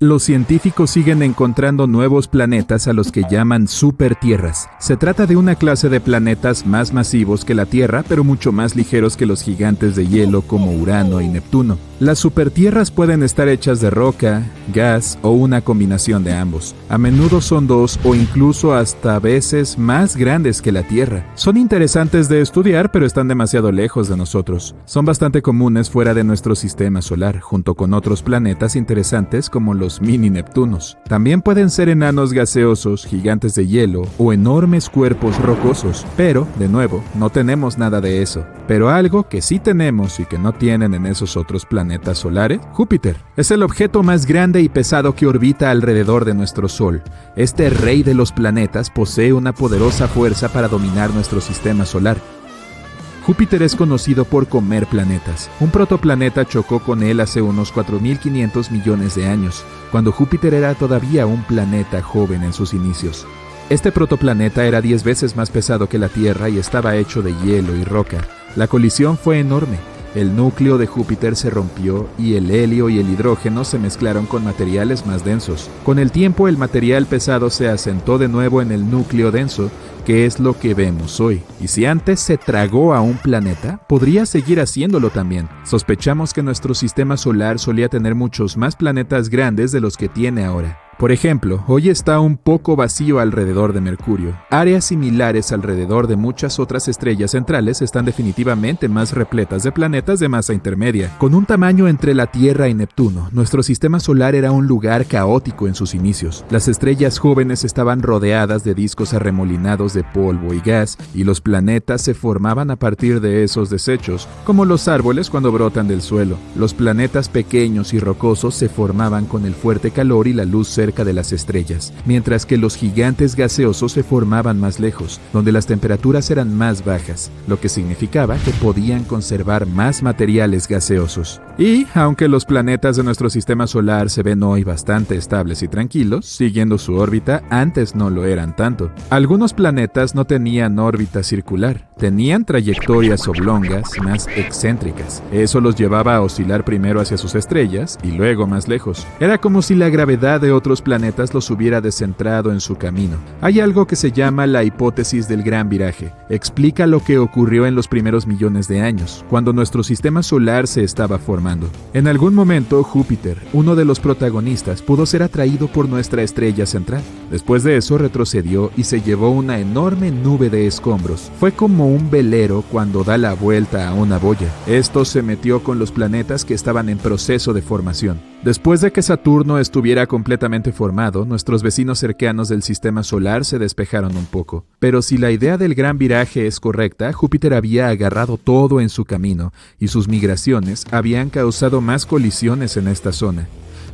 Los científicos siguen encontrando nuevos planetas a los que llaman supertierras. Se trata de una clase de planetas más masivos que la Tierra, pero mucho más ligeros que los gigantes de hielo como Urano y Neptuno. Las supertierras pueden estar hechas de roca, gas o una combinación de ambos. A menudo son dos o incluso hasta veces más grandes que la Tierra. Son interesantes de estudiar, pero están demasiado lejos de nosotros. Son bastante comunes fuera de nuestro sistema solar, junto con otros planetas interesantes como los mini Neptunos. También pueden ser enanos gaseosos, gigantes de hielo o enormes cuerpos rocosos. Pero, de nuevo, no tenemos nada de eso. Pero algo que sí tenemos y que no tienen en esos otros planetas solares, Júpiter. Es el objeto más grande y pesado que orbita alrededor de nuestro Sol. Este rey de los planetas posee una poderosa fuerza para dominar nuestro sistema solar. Júpiter es conocido por comer planetas. Un protoplaneta chocó con él hace unos 4.500 millones de años, cuando Júpiter era todavía un planeta joven en sus inicios. Este protoplaneta era 10 veces más pesado que la Tierra y estaba hecho de hielo y roca. La colisión fue enorme. El núcleo de Júpiter se rompió y el helio y el hidrógeno se mezclaron con materiales más densos. Con el tiempo, el material pesado se asentó de nuevo en el núcleo denso, que es lo que vemos hoy. Y si antes se tragó a un planeta, podría seguir haciéndolo también. Sospechamos que nuestro sistema solar solía tener muchos más planetas grandes de los que tiene ahora. Por ejemplo, hoy está un poco vacío alrededor de Mercurio. Áreas similares alrededor de muchas otras estrellas centrales están definitivamente más repletas de planetas de masa intermedia. Con un tamaño entre la Tierra y Neptuno, nuestro sistema solar era un lugar caótico en sus inicios. Las estrellas jóvenes estaban rodeadas de discos arremolinados de polvo y gas, y los planetas se formaban a partir de esos desechos, como los árboles cuando brotan del suelo. Los planetas pequeños y rocosos se formaban con el fuerte calor y la luz cerca de las estrellas, mientras que los gigantes gaseosos se formaban más lejos, donde las temperaturas eran más bajas, lo que significaba que podían conservar más materiales gaseosos. Y, aunque los planetas de nuestro sistema solar se ven hoy bastante estables y tranquilos, siguiendo su órbita, antes no lo eran tanto. Algunos planetas no tenían órbita circular, tenían trayectorias oblongas más excéntricas. Eso los llevaba a oscilar primero hacia sus estrellas y luego más lejos. Era como si la gravedad de otros planetas los hubiera descentrado en su camino. Hay algo que se llama la hipótesis del gran viraje. Explica lo que ocurrió en los primeros millones de años, cuando nuestro sistema solar se estaba formando. En algún momento, Júpiter, uno de los protagonistas, pudo ser atraído por nuestra estrella central. Después de eso retrocedió y se llevó una enorme nube de escombros. Fue como un velero cuando da la vuelta a una boya. Esto se metió con los planetas que estaban en proceso de formación. Después de que Saturno estuviera completamente formado, nuestros vecinos cercanos del sistema solar se despejaron un poco. Pero si la idea del gran viraje es correcta, Júpiter había agarrado todo en su camino, y sus migraciones habían causado más colisiones en esta zona.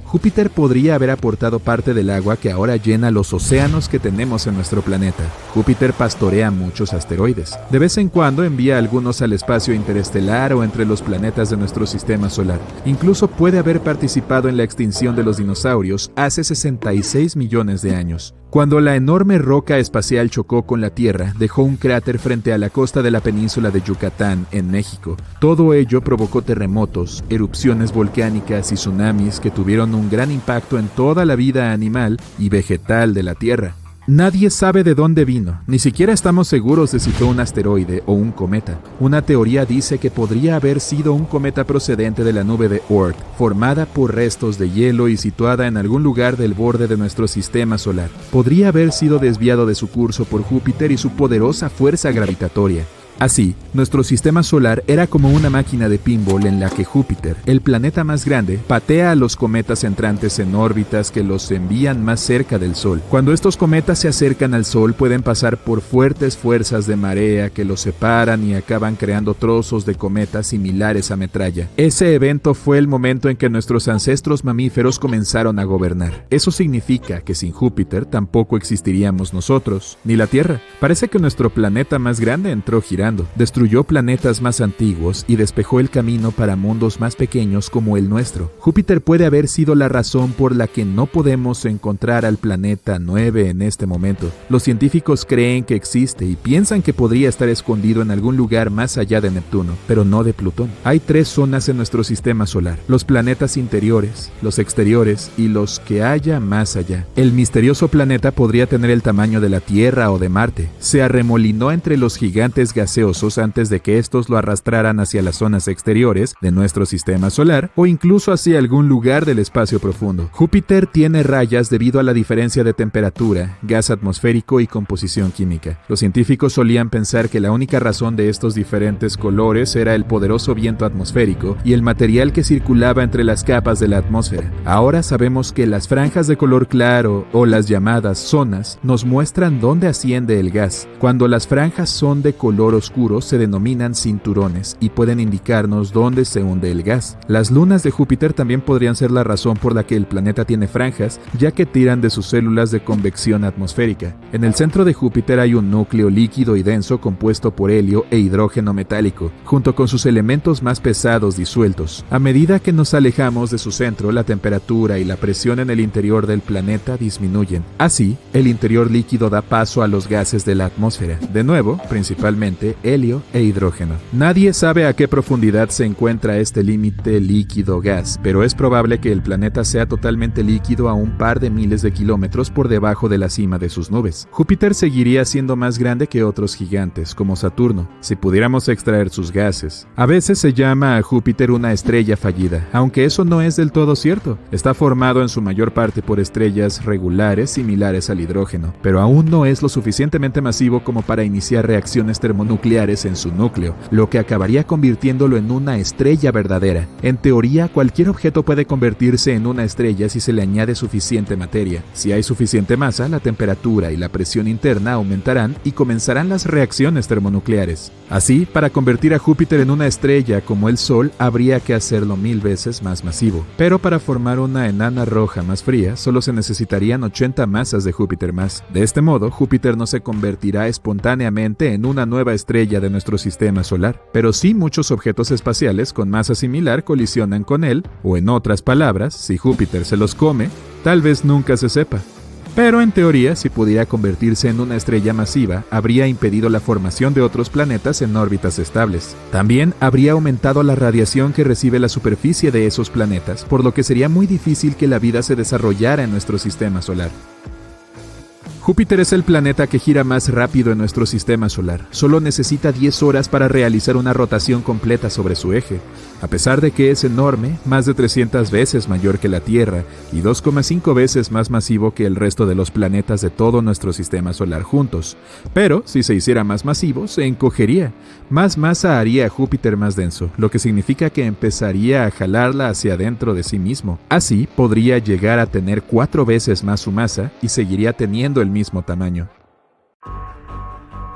Júpiter podría haber aportado parte del agua que ahora llena los océanos que tenemos en nuestro planeta. Júpiter pastorea muchos asteroides. De vez en cuando envía algunos al espacio interestelar o entre los planetas de nuestro sistema solar. Incluso puede haber participado en la extinción de los dinosaurios hace 66 millones de años. Cuando la enorme roca espacial chocó con la Tierra, dejó un cráter frente a la costa de la península de Yucatán, en México. Todo ello provocó terremotos, erupciones volcánicas y tsunamis que tuvieron un gran impacto en toda la vida animal y vegetal de la Tierra. Nadie sabe de dónde vino, ni siquiera estamos seguros de si fue un asteroide o un cometa. Una teoría dice que podría haber sido un cometa procedente de la nube de Oort, formada por restos de hielo y situada en algún lugar del borde de nuestro sistema solar. Podría haber sido desviado de su curso por Júpiter y su poderosa fuerza gravitatoria. Así, nuestro sistema solar era como una máquina de pinball en la que Júpiter, el planeta más grande, patea a los cometas entrantes en órbitas que los envían más cerca del Sol. Cuando estos cometas se acercan al Sol, pueden pasar por fuertes fuerzas de marea que los separan y acaban creando trozos de cometas similares a metralla. Ese evento fue el momento en que nuestros ancestros mamíferos comenzaron a gobernar. Eso significa que sin Júpiter tampoco existiríamos nosotros, ni la Tierra. Parece que nuestro planeta más grande entró girando. castigando, destruyó planetas más antiguos y despejó el camino para mundos más pequeños como el nuestro. Júpiter puede haber sido la razón por la que no podemos encontrar al planeta 9 en este momento. Los científicos creen que existe y piensan que podría estar escondido en algún lugar más allá de Neptuno, pero no de Plutón. Hay 3 zonas en nuestro sistema solar: los planetas interiores, los exteriores y los que haya más allá. El misterioso planeta podría tener el tamaño de la Tierra o de Marte. Se arremolinó entre los gigantes gaseosos antes de que estos lo arrastraran hacia las zonas exteriores de nuestro sistema solar o incluso hacia algún lugar del espacio profundo. Júpiter tiene rayas debido a la diferencia de temperatura, gas atmosférico y composición química. Los científicos solían pensar que la única razón de estos diferentes colores era el poderoso viento atmosférico y el material que circulaba entre las capas de la atmósfera. Ahora sabemos que las franjas de color claro o las llamadas zonas nos muestran dónde asciende el gas. Cuando las franjas son de color oscuro se denominan cinturones y pueden indicarnos dónde se hunde el gas. Las lunas de Júpiter también podrían ser la razón por la que el planeta tiene franjas, ya que tiran de sus células de convección atmosférica. En el centro de Júpiter hay un núcleo líquido y denso compuesto por helio e hidrógeno metálico, junto con sus elementos más pesados disueltos. A medida que nos alejamos de su centro, la temperatura y la presión en el interior del planeta disminuyen. Así, el interior líquido da paso a los gases de la atmósfera, de nuevo, principalmente helio e hidrógeno. Nadie sabe a qué profundidad se encuentra este límite líquido-gas, pero es probable que el planeta sea totalmente líquido a un par de miles de kilómetros por debajo de la cima de sus nubes. Júpiter seguiría siendo más grande que otros gigantes, como Saturno, si pudiéramos extraer sus gases. A veces se llama a Júpiter una estrella fallida, aunque eso no es del todo cierto. Está formado en su mayor parte por estrellas regulares similares al hidrógeno, pero aún no es lo suficientemente masivo como para iniciar reacciones termonucleares en su núcleo, lo que acabaría convirtiéndolo en una estrella verdadera. En teoría, cualquier objeto puede convertirse en una estrella si se le añade suficiente materia. Si hay suficiente masa, la temperatura y la presión interna aumentarán y comenzarán las reacciones termonucleares. Así, para convertir a Júpiter en una estrella como el Sol, habría que hacerlo 1000 veces más masivo. Pero para formar una enana roja más fría, solo se necesitarían 80 masas de Júpiter más. De este modo, Júpiter no se convertirá espontáneamente en una nueva estrella de nuestro sistema solar, pero sí muchos objetos espaciales con masa similar colisionan con él, o en otras palabras, si Júpiter se los come, tal vez nunca se sepa. Pero en teoría, si pudiera convertirse en una estrella masiva, habría impedido la formación de otros planetas en órbitas estables. También habría aumentado la radiación que recibe la superficie de esos planetas, por lo que sería muy difícil que la vida se desarrollara en nuestro sistema solar. Júpiter es el planeta que gira más rápido en nuestro sistema solar. Solo necesita 10 horas para realizar una rotación completa sobre su eje. A pesar de que es enorme, más de 300 veces mayor que la Tierra y 2,5 veces más masivo que el resto de los planetas de todo nuestro sistema solar juntos. Pero, si se hiciera más masivo, se encogería. Más masa haría a Júpiter más denso, lo que significa que empezaría a jalarla hacia adentro de sí mismo. Así, podría llegar a tener 4 veces más su masa y seguiría teniendo el mismo tamaño.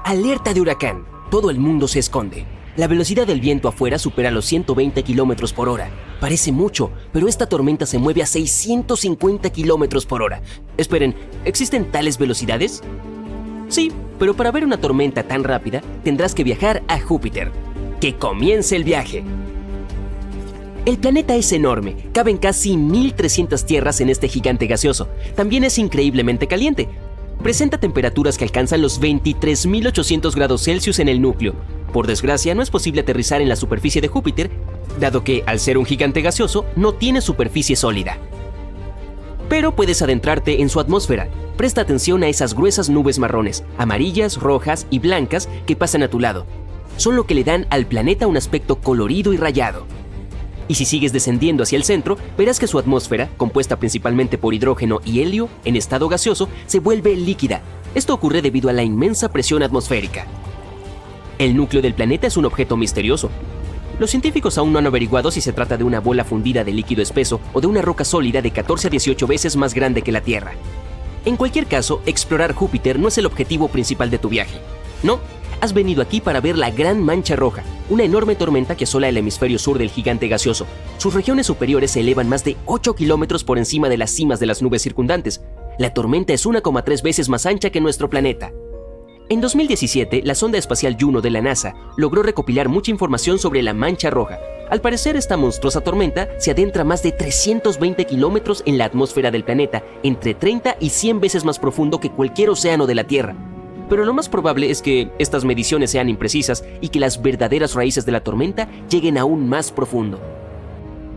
Alerta de huracán. Todo el mundo se esconde. La velocidad del viento afuera supera los 120 kilómetros por hora. Parece mucho, pero esta tormenta se mueve a 650 kilómetros por hora. Esperen, ¿existen tales velocidades? Sí, pero para ver una tormenta tan rápida, tendrás que viajar a Júpiter. ¡Que comience el viaje! El planeta es enorme, caben casi 1300 tierras en este gigante gaseoso. También es increíblemente caliente. Presenta temperaturas que alcanzan los 23.800 grados Celsius en el núcleo. Por desgracia, no es posible aterrizar en la superficie de Júpiter, dado que, al ser un gigante gaseoso, no tiene superficie sólida. Pero puedes adentrarte en su atmósfera. Presta atención a esas gruesas nubes marrones, amarillas, rojas y blancas que pasan a tu lado. Son lo que le dan al planeta un aspecto colorido y rayado. Y si sigues descendiendo hacia el centro, verás que su atmósfera, compuesta principalmente por hidrógeno y helio en estado gaseoso, se vuelve líquida. Esto ocurre debido a la inmensa presión atmosférica. El núcleo del planeta es un objeto misterioso. Los científicos aún no han averiguado si se trata de una bola fundida de líquido espeso o de una roca sólida de 14 a 18 veces más grande que la Tierra. En cualquier caso, explorar Júpiter no es el objetivo principal de tu viaje. No, has venido aquí para ver la Gran Mancha Roja, una enorme tormenta que asola el hemisferio sur del gigante gaseoso. Sus regiones superiores se elevan más de 8 kilómetros por encima de las cimas de las nubes circundantes. La tormenta es 1,3 veces más ancha que nuestro planeta. En 2017, la sonda espacial Juno de la NASA logró recopilar mucha información sobre la Mancha Roja. Al parecer, esta monstruosa tormenta se adentra más de 320 kilómetros en la atmósfera del planeta, entre 30 y 100 veces más profundo que cualquier océano de la Tierra. Pero lo más probable es que estas mediciones sean imprecisas y que las verdaderas raíces de la tormenta lleguen aún más profundo.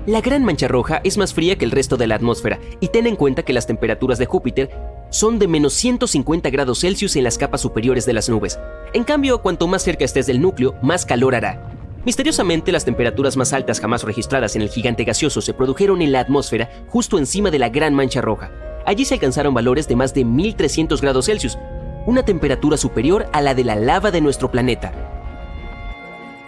La Gran Mancha Roja es más fría que el resto de la atmósfera, y ten en cuenta que las temperaturas de Júpiter son de menos 150 grados Celsius en las capas superiores de las nubes. En cambio, cuanto más cerca estés del núcleo, más calor hará. Misteriosamente, las temperaturas más altas jamás registradas en el gigante gaseoso se produjeron en la atmósfera justo encima de la Gran Mancha Roja. Allí se alcanzaron valores de más de 1300 grados Celsius, una temperatura superior a la de la lava de nuestro planeta.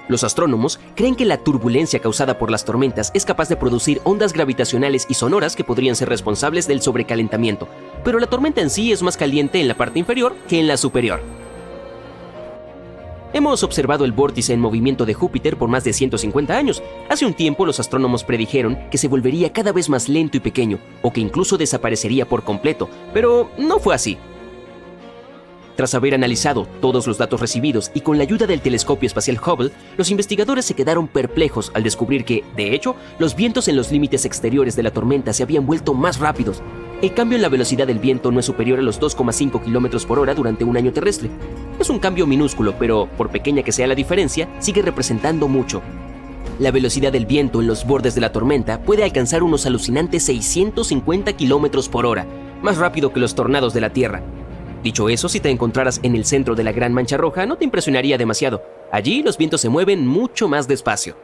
Los astrónomos creen que la turbulencia causada por las tormentas es capaz de producir ondas gravitacionales y sonoras que podrían ser responsables del sobrecalentamiento, pero la tormenta en sí es más caliente en la parte inferior que en la superior. Hemos observado el vórtice en movimiento de Júpiter por más de 150 años. Hace un tiempo los astrónomos predijeron que se volvería cada vez más lento y pequeño, o que incluso desaparecería por completo, pero no fue así. Tras haber analizado todos los datos recibidos y con la ayuda del telescopio espacial Hubble, los investigadores se quedaron perplejos al descubrir que, de hecho, los vientos en los límites exteriores de la tormenta se habían vuelto más rápidos. El cambio en la velocidad del viento no es superior a los 2,5 km por hora durante un año terrestre. Es un cambio minúsculo, pero por pequeña que sea la diferencia, sigue representando mucho. La velocidad del viento en los bordes de la tormenta puede alcanzar unos alucinantes 650 km por hora, más rápido que los tornados de la Tierra. Dicho eso, si te encontraras en el centro de la Gran Mancha Roja, no te impresionaría demasiado. Allí los vientos se mueven mucho más despacio.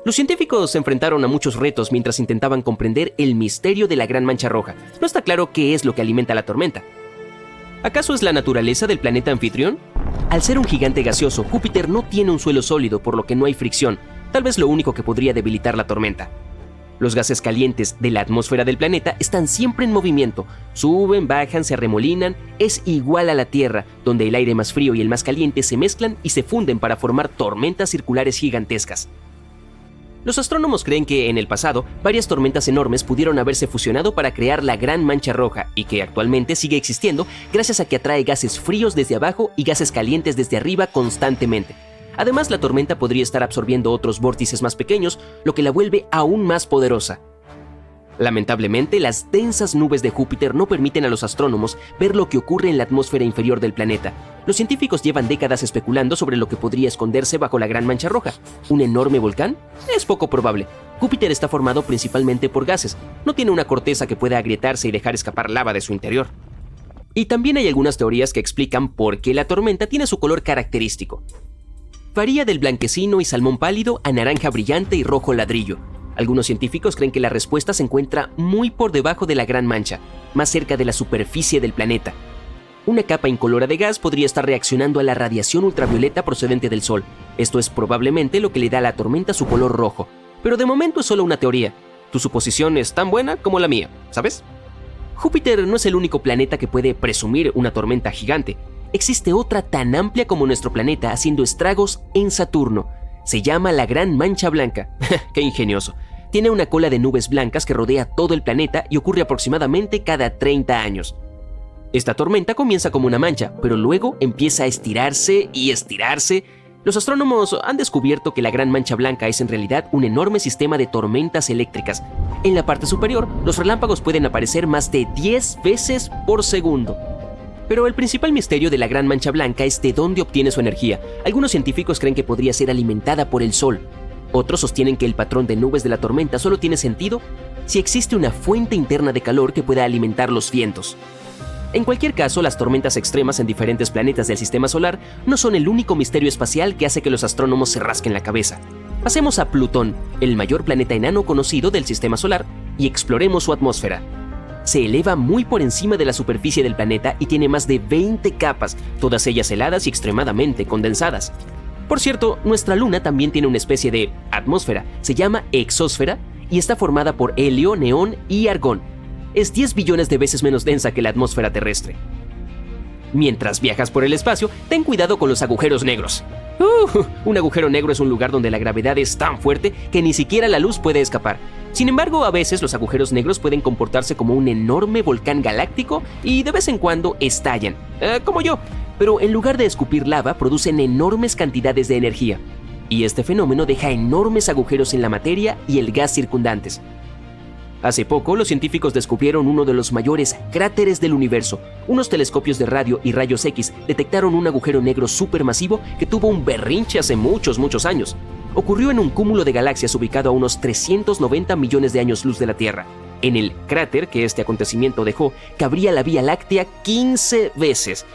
Los científicos se enfrentaron a muchos retos mientras intentaban comprender el misterio de la Gran Mancha Roja. No está claro qué es lo que alimenta la tormenta. ¿Acaso es la naturaleza del planeta anfitrión? Al ser un gigante gaseoso, Júpiter no tiene un suelo sólido, por lo que no hay fricción, tal vez lo único que podría debilitar la tormenta. Los gases calientes de la atmósfera del planeta están siempre en movimiento, suben, bajan, se arremolinan. Es igual a la Tierra, donde el aire más frío y el más caliente se mezclan y se funden para formar tormentas circulares gigantescas. Los astrónomos creen que en el pasado varias tormentas enormes pudieron haberse fusionado para crear la Gran Mancha Roja y que actualmente sigue existiendo gracias a que atrae gases fríos desde abajo y gases calientes desde arriba constantemente. Además, la tormenta podría estar absorbiendo otros vórtices más pequeños, lo que la vuelve aún más poderosa. Lamentablemente, las densas nubes de Júpiter no permiten a los astrónomos ver lo que ocurre en la atmósfera inferior del planeta. Los científicos llevan décadas especulando sobre lo que podría esconderse bajo la Gran Mancha Roja. ¿Un enorme volcán? Es poco probable. Júpiter está formado principalmente por gases. No tiene una corteza que pueda agrietarse y dejar escapar lava de su interior. Y también hay algunas teorías que explican por qué la tormenta tiene su color característico. Varía del blanquecino y salmón pálido a naranja brillante y rojo ladrillo. Algunos científicos creen que la respuesta se encuentra muy por debajo de la Gran Mancha, más cerca de la superficie del planeta. Una capa incolora de gas podría estar reaccionando a la radiación ultravioleta procedente del Sol. Esto es probablemente lo que le da a la tormenta su color rojo. Pero de momento es solo una teoría. Tu suposición es tan buena como la mía, ¿sabes? Júpiter no es el único planeta que puede presumir una tormenta gigante. Existe otra tan amplia como nuestro planeta haciendo estragos en Saturno. Se llama la Gran Mancha Blanca. ¡Qué ingenioso! Tiene una cola de nubes blancas que rodea todo el planeta y ocurre aproximadamente cada 30 años. Esta tormenta comienza como una mancha, pero luego empieza a estirarse y estirarse. Los astrónomos han descubierto que la Gran Mancha Blanca es en realidad un enorme sistema de tormentas eléctricas. En la parte superior, los relámpagos pueden aparecer más de 10 veces por segundo. Pero el principal misterio de la Gran Mancha Blanca es de dónde obtiene su energía. Algunos científicos creen que podría ser alimentada por el Sol. Otros sostienen que el patrón de nubes de la tormenta solo tiene sentido si existe una fuente interna de calor que pueda alimentar los vientos. En cualquier caso, las tormentas extremas en diferentes planetas del sistema solar no son el único misterio espacial que hace que los astrónomos se rasquen la cabeza. Pasemos a Plutón, el mayor planeta enano conocido del sistema solar, y exploremos su atmósfera. Se eleva muy por encima de la superficie del planeta y tiene más de 20 capas, todas ellas heladas y extremadamente condensadas. Por cierto, nuestra Luna también tiene una especie de atmósfera, se llama exósfera y está formada por helio, neón y argón. Es 10 billones de veces menos densa que la atmósfera terrestre. Mientras viajas por el espacio, ten cuidado con los agujeros negros. Un agujero negro es un lugar donde la gravedad es tan fuerte que ni siquiera la luz puede escapar. Sin embargo, a veces los agujeros negros pueden comportarse como un enorme volcán galáctico y de vez en cuando estallan, como yo. pero en lugar de escupir lava, producen enormes cantidades de energía. Y este fenómeno deja enormes agujeros en la materia y el gas circundantes. Hace poco, los científicos descubrieron uno de los mayores cráteres del universo. Unos telescopios de radio y rayos X detectaron un agujero negro supermasivo que tuvo un berrinche hace muchos años. Ocurrió en un cúmulo de galaxias ubicado a unos 390 millones de años luz de la Tierra. En el cráter que este acontecimiento dejó, cabría la Vía Láctea 15 veces.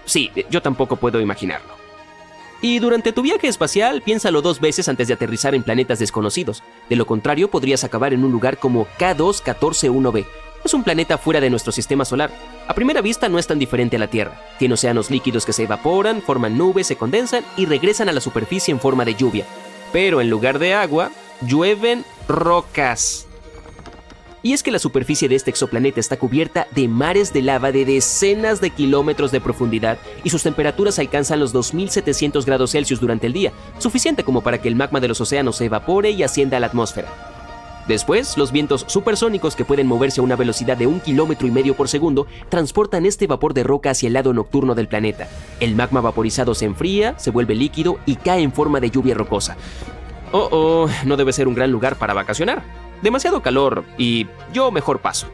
Sí, yo tampoco puedo imaginarlo. Y durante tu viaje espacial, piénsalo 2 veces antes de aterrizar en planetas desconocidos. De lo contrario, podrías acabar en un lugar como K2-141b. Es un planeta fuera de nuestro sistema solar. A primera vista no es tan diferente a la Tierra. Tiene océanos líquidos que se evaporan, forman nubes, se condensan y regresan a la superficie en forma de lluvia. Pero en lugar de agua, llueven rocas. Y es que la superficie de este exoplaneta está cubierta de mares de lava de decenas de kilómetros de profundidad y sus temperaturas alcanzan los 2700 grados Celsius durante el día, suficiente como para que el magma de los océanos se evapore y ascienda a la atmósfera. Después, los vientos supersónicos que pueden moverse a una velocidad de 1,5 kilómetros por segundo transportan este vapor de roca hacia el lado nocturno del planeta. El magma vaporizado se enfría, se vuelve líquido y cae en forma de lluvia rocosa. No debe ser un gran lugar para vacacionar. Demasiado calor y yo mejor paso.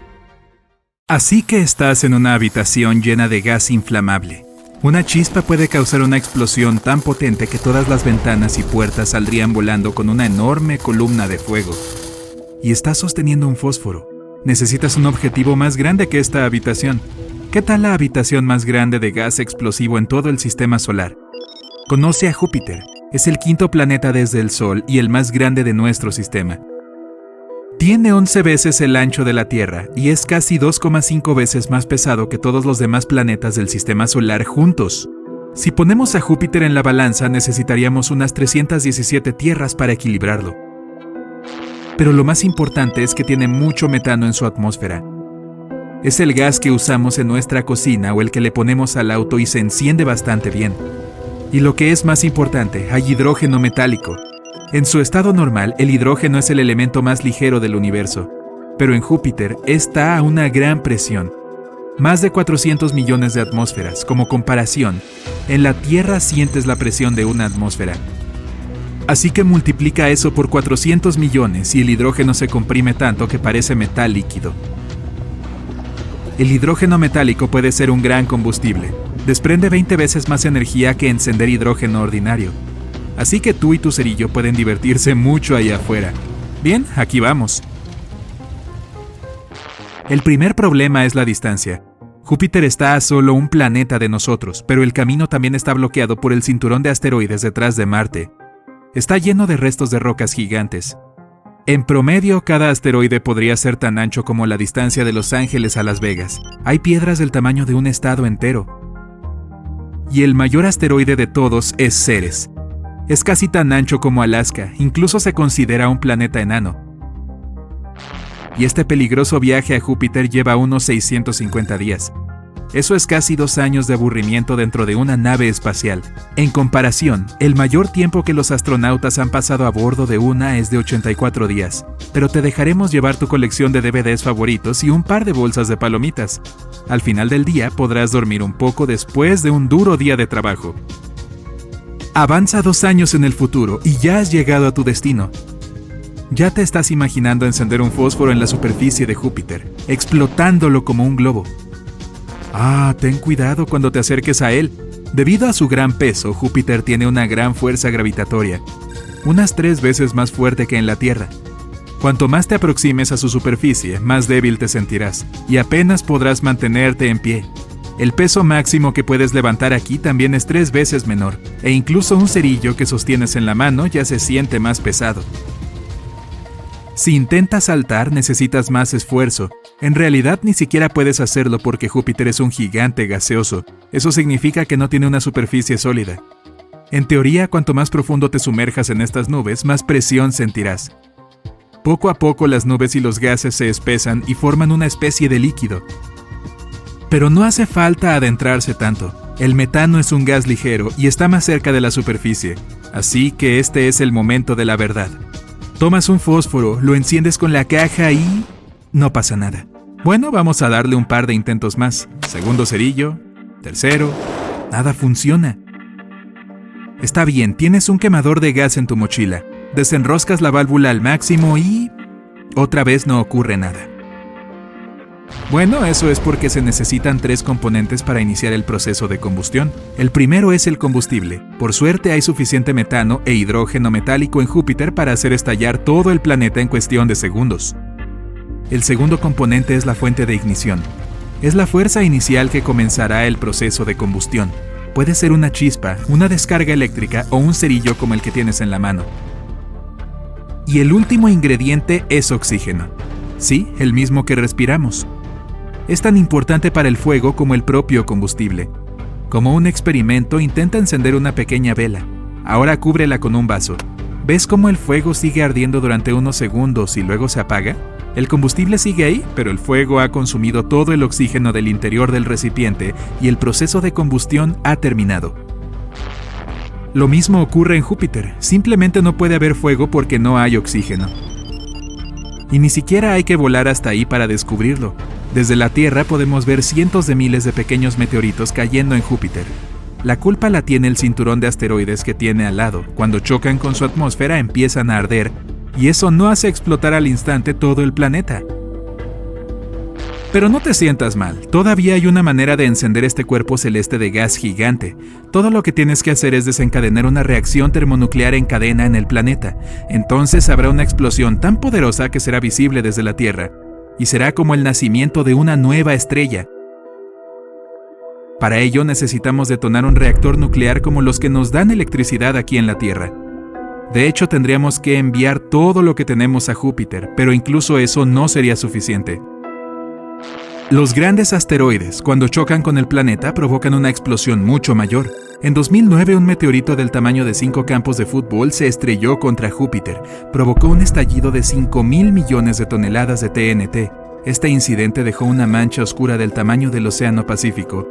Así que estás en una habitación llena de gas inflamable. Una chispa puede causar una explosión tan potente que todas las ventanas y puertas saldrían volando con una enorme columna de fuego. Y estás sosteniendo un fósforo. Necesitas un objetivo más grande que esta habitación. ¿Qué tal la habitación más grande de gas explosivo en todo el sistema solar? Conoce a Júpiter. Es el 5º planeta desde el Sol y el más grande de nuestro sistema. Tiene 11 veces el ancho de la Tierra y es casi 2,5 veces más pesado que todos los demás planetas del sistema solar juntos. Si ponemos a Júpiter en la balanza, necesitaríamos unas 317 tierras para equilibrarlo. Pero lo más importante es que tiene mucho metano en su atmósfera. Es el gas que usamos en nuestra cocina o el que le ponemos al auto y se enciende bastante bien. Y lo que es más importante, hay hidrógeno metálico. En su estado normal, el hidrógeno es el elemento más ligero del universo, pero en Júpiter está a una gran presión. Más de 400 millones de atmósferas. Como comparación, en la Tierra sientes la presión de una atmósfera. Así que multiplica eso por 400 millones y el hidrógeno se comprime tanto que parece metal líquido. El hidrógeno metálico puede ser un gran combustible. Desprende 20 veces más energía que encender hidrógeno ordinario. Así que tú y tu cerillo pueden divertirse mucho allá afuera. Bien, aquí vamos. El primer problema es la distancia. Júpiter está a solo un planeta de nosotros, pero el camino también está bloqueado por el cinturón de asteroides detrás de Marte. Está lleno de restos de rocas gigantes. En promedio, cada asteroide podría ser tan ancho como la distancia de Los Ángeles a Las Vegas. Hay piedras del tamaño de un estado entero. Y el mayor asteroide de todos es Ceres. Es casi tan ancho como Alaska, incluso se considera un planeta enano. Y este peligroso viaje a Júpiter lleva unos 650 días. Eso es casi 2 años de aburrimiento dentro de una nave espacial. En comparación, el mayor tiempo que los astronautas han pasado a bordo de una es de 84 días. Pero te dejaremos llevar tu colección de DVDs favoritos y un par de bolsas de palomitas. Al final del día podrás dormir un poco después de un duro día de trabajo. Avanza 2 años en el futuro y ya has llegado a tu destino. Ya te estás imaginando encender un fósforo en la superficie de Júpiter, explotándolo como un globo. Ten cuidado cuando te acerques a él. Debido a su gran peso, Júpiter tiene una gran fuerza gravitatoria, unas 3 veces más fuerte que en la Tierra. Cuanto más te aproximes a su superficie, más débil te sentirás, y apenas podrás mantenerte en pie. El peso máximo que puedes levantar aquí también es 3 veces menor, e incluso un cerillo que sostienes en la mano ya se siente más pesado. Si intentas saltar, necesitas más esfuerzo. En realidad ni siquiera puedes hacerlo porque Júpiter es un gigante gaseoso. Eso significa que no tiene una superficie sólida. En teoría, cuanto más profundo te sumerjas en estas nubes, más presión sentirás. Poco a poco las nubes y los gases se espesan y forman una especie de líquido. Pero no hace falta adentrarse tanto. El metano es un gas ligero y está más cerca de la superficie, así que este es el momento de la verdad. Tomas un fósforo, lo enciendes con la caja y... no pasa nada. Bueno, vamos a darle un par de intentos más. Segundo cerillo, tercero, Nada funciona. Está bien, tienes un quemador de gas en tu mochila. Desenroscas la válvula al máximo y... otra vez no ocurre nada. Bueno, eso es porque se necesitan 3 componentes para iniciar el proceso de combustión. El primero es el combustible. Por suerte hay suficiente metano e hidrógeno metálico en Júpiter para hacer estallar todo el planeta en cuestión de segundos. El segundo componente es la fuente de ignición. Es la fuerza inicial que comenzará el proceso de combustión. Puede ser una chispa, una descarga eléctrica o un cerillo como el que tienes en la mano. Y el último ingrediente es oxígeno. Sí, el mismo que respiramos. Es tan importante para el fuego como el propio combustible. Como un experimento, intenta encender una pequeña vela. Ahora cúbrela con un vaso. ¿Ves cómo el fuego sigue ardiendo durante unos segundos y luego se apaga? El combustible sigue ahí, pero el fuego ha consumido todo el oxígeno del interior del recipiente y el proceso de combustión ha terminado. Lo mismo ocurre en Júpiter. Simplemente no puede haber fuego porque no hay oxígeno. Y ni siquiera hay que volar hasta ahí para descubrirlo. Desde la Tierra podemos ver cientos de miles de pequeños meteoritos cayendo en Júpiter. La culpa la tiene el cinturón de asteroides que tiene al lado. Cuando chocan con su atmósfera empiezan a arder, y eso no hace explotar al instante todo el planeta. Pero no te sientas mal, todavía hay una manera de encender este cuerpo celeste de gas gigante. Todo lo que tienes que hacer es desencadenar una reacción termonuclear en cadena en el planeta. Entonces habrá una explosión tan poderosa que será visible desde la Tierra, y será como el nacimiento de una nueva estrella. Para ello necesitamos detonar un reactor nuclear como los que nos dan electricidad aquí en la Tierra. De hecho, tendríamos que enviar todo lo que tenemos a Júpiter, pero incluso eso no sería suficiente. Los grandes asteroides, cuando chocan con el planeta, provocan una explosión mucho mayor. En 2009, un meteorito del tamaño de 5 campos de fútbol se estrelló contra Júpiter. Provocó un estallido de 5.000 millones de toneladas de TNT. Este incidente dejó una mancha oscura del tamaño del Océano Pacífico.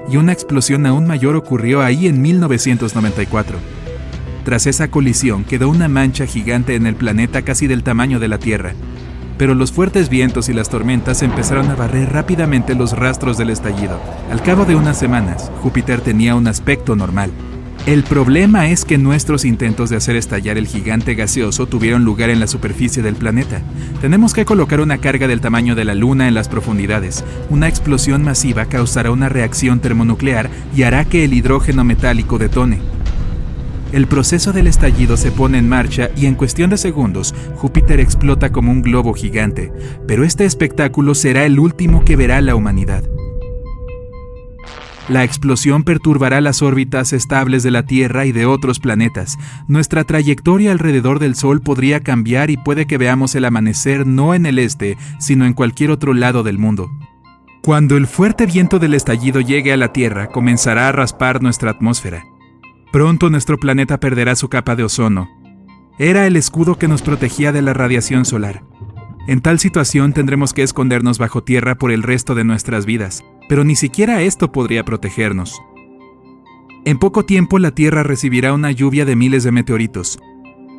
Y una explosión aún mayor ocurrió ahí en 1994. Tras esa colisión quedó una mancha gigante en el planeta casi del tamaño de la Tierra. Pero los fuertes vientos y las tormentas empezaron a barrer rápidamente los rastros del estallido. Al cabo de unas semanas, Júpiter tenía un aspecto normal. El problema es que nuestros intentos de hacer estallar el gigante gaseoso tuvieron lugar en la superficie del planeta. Tenemos que colocar una carga del tamaño de la Luna en las profundidades. Una explosión masiva causará una reacción termonuclear y hará que el hidrógeno metálico detone. El proceso del estallido se pone en marcha y en cuestión de segundos, Júpiter explota como un globo gigante, pero este espectáculo será el último que verá la humanidad. La explosión perturbará las órbitas estables de la Tierra y de otros planetas. Nuestra trayectoria alrededor del Sol podría cambiar y puede que veamos el amanecer no en el este, sino en cualquier otro lado del mundo. Cuando el fuerte viento del estallido llegue a la Tierra, comenzará a raspar nuestra atmósfera. Pronto nuestro planeta perderá su capa de ozono. Era el escudo que nos protegía de la radiación solar. En tal situación tendremos que escondernos bajo tierra por el resto de nuestras vidas, pero ni siquiera esto podría protegernos. En poco tiempo la Tierra recibirá una lluvia de miles de meteoritos.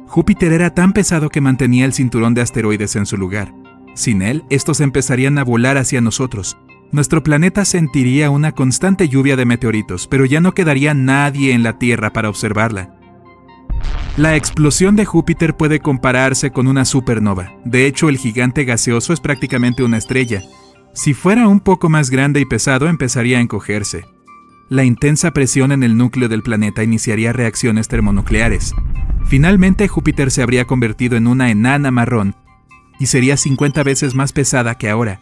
Júpiter era tan pesado que mantenía el cinturón de asteroides en su lugar. Sin él, estos empezarían a volar hacia nosotros. Nuestro planeta sentiría una constante lluvia de meteoritos, pero ya no quedaría nadie en la Tierra para observarla. La explosión de Júpiter puede compararse con una supernova. De hecho, el gigante gaseoso es prácticamente una estrella. Si fuera un poco más grande y pesado, empezaría a encogerse. La intensa presión en el núcleo del planeta iniciaría reacciones termonucleares. Finalmente, Júpiter se habría convertido en una enana marrón y sería 50 veces más pesada que ahora.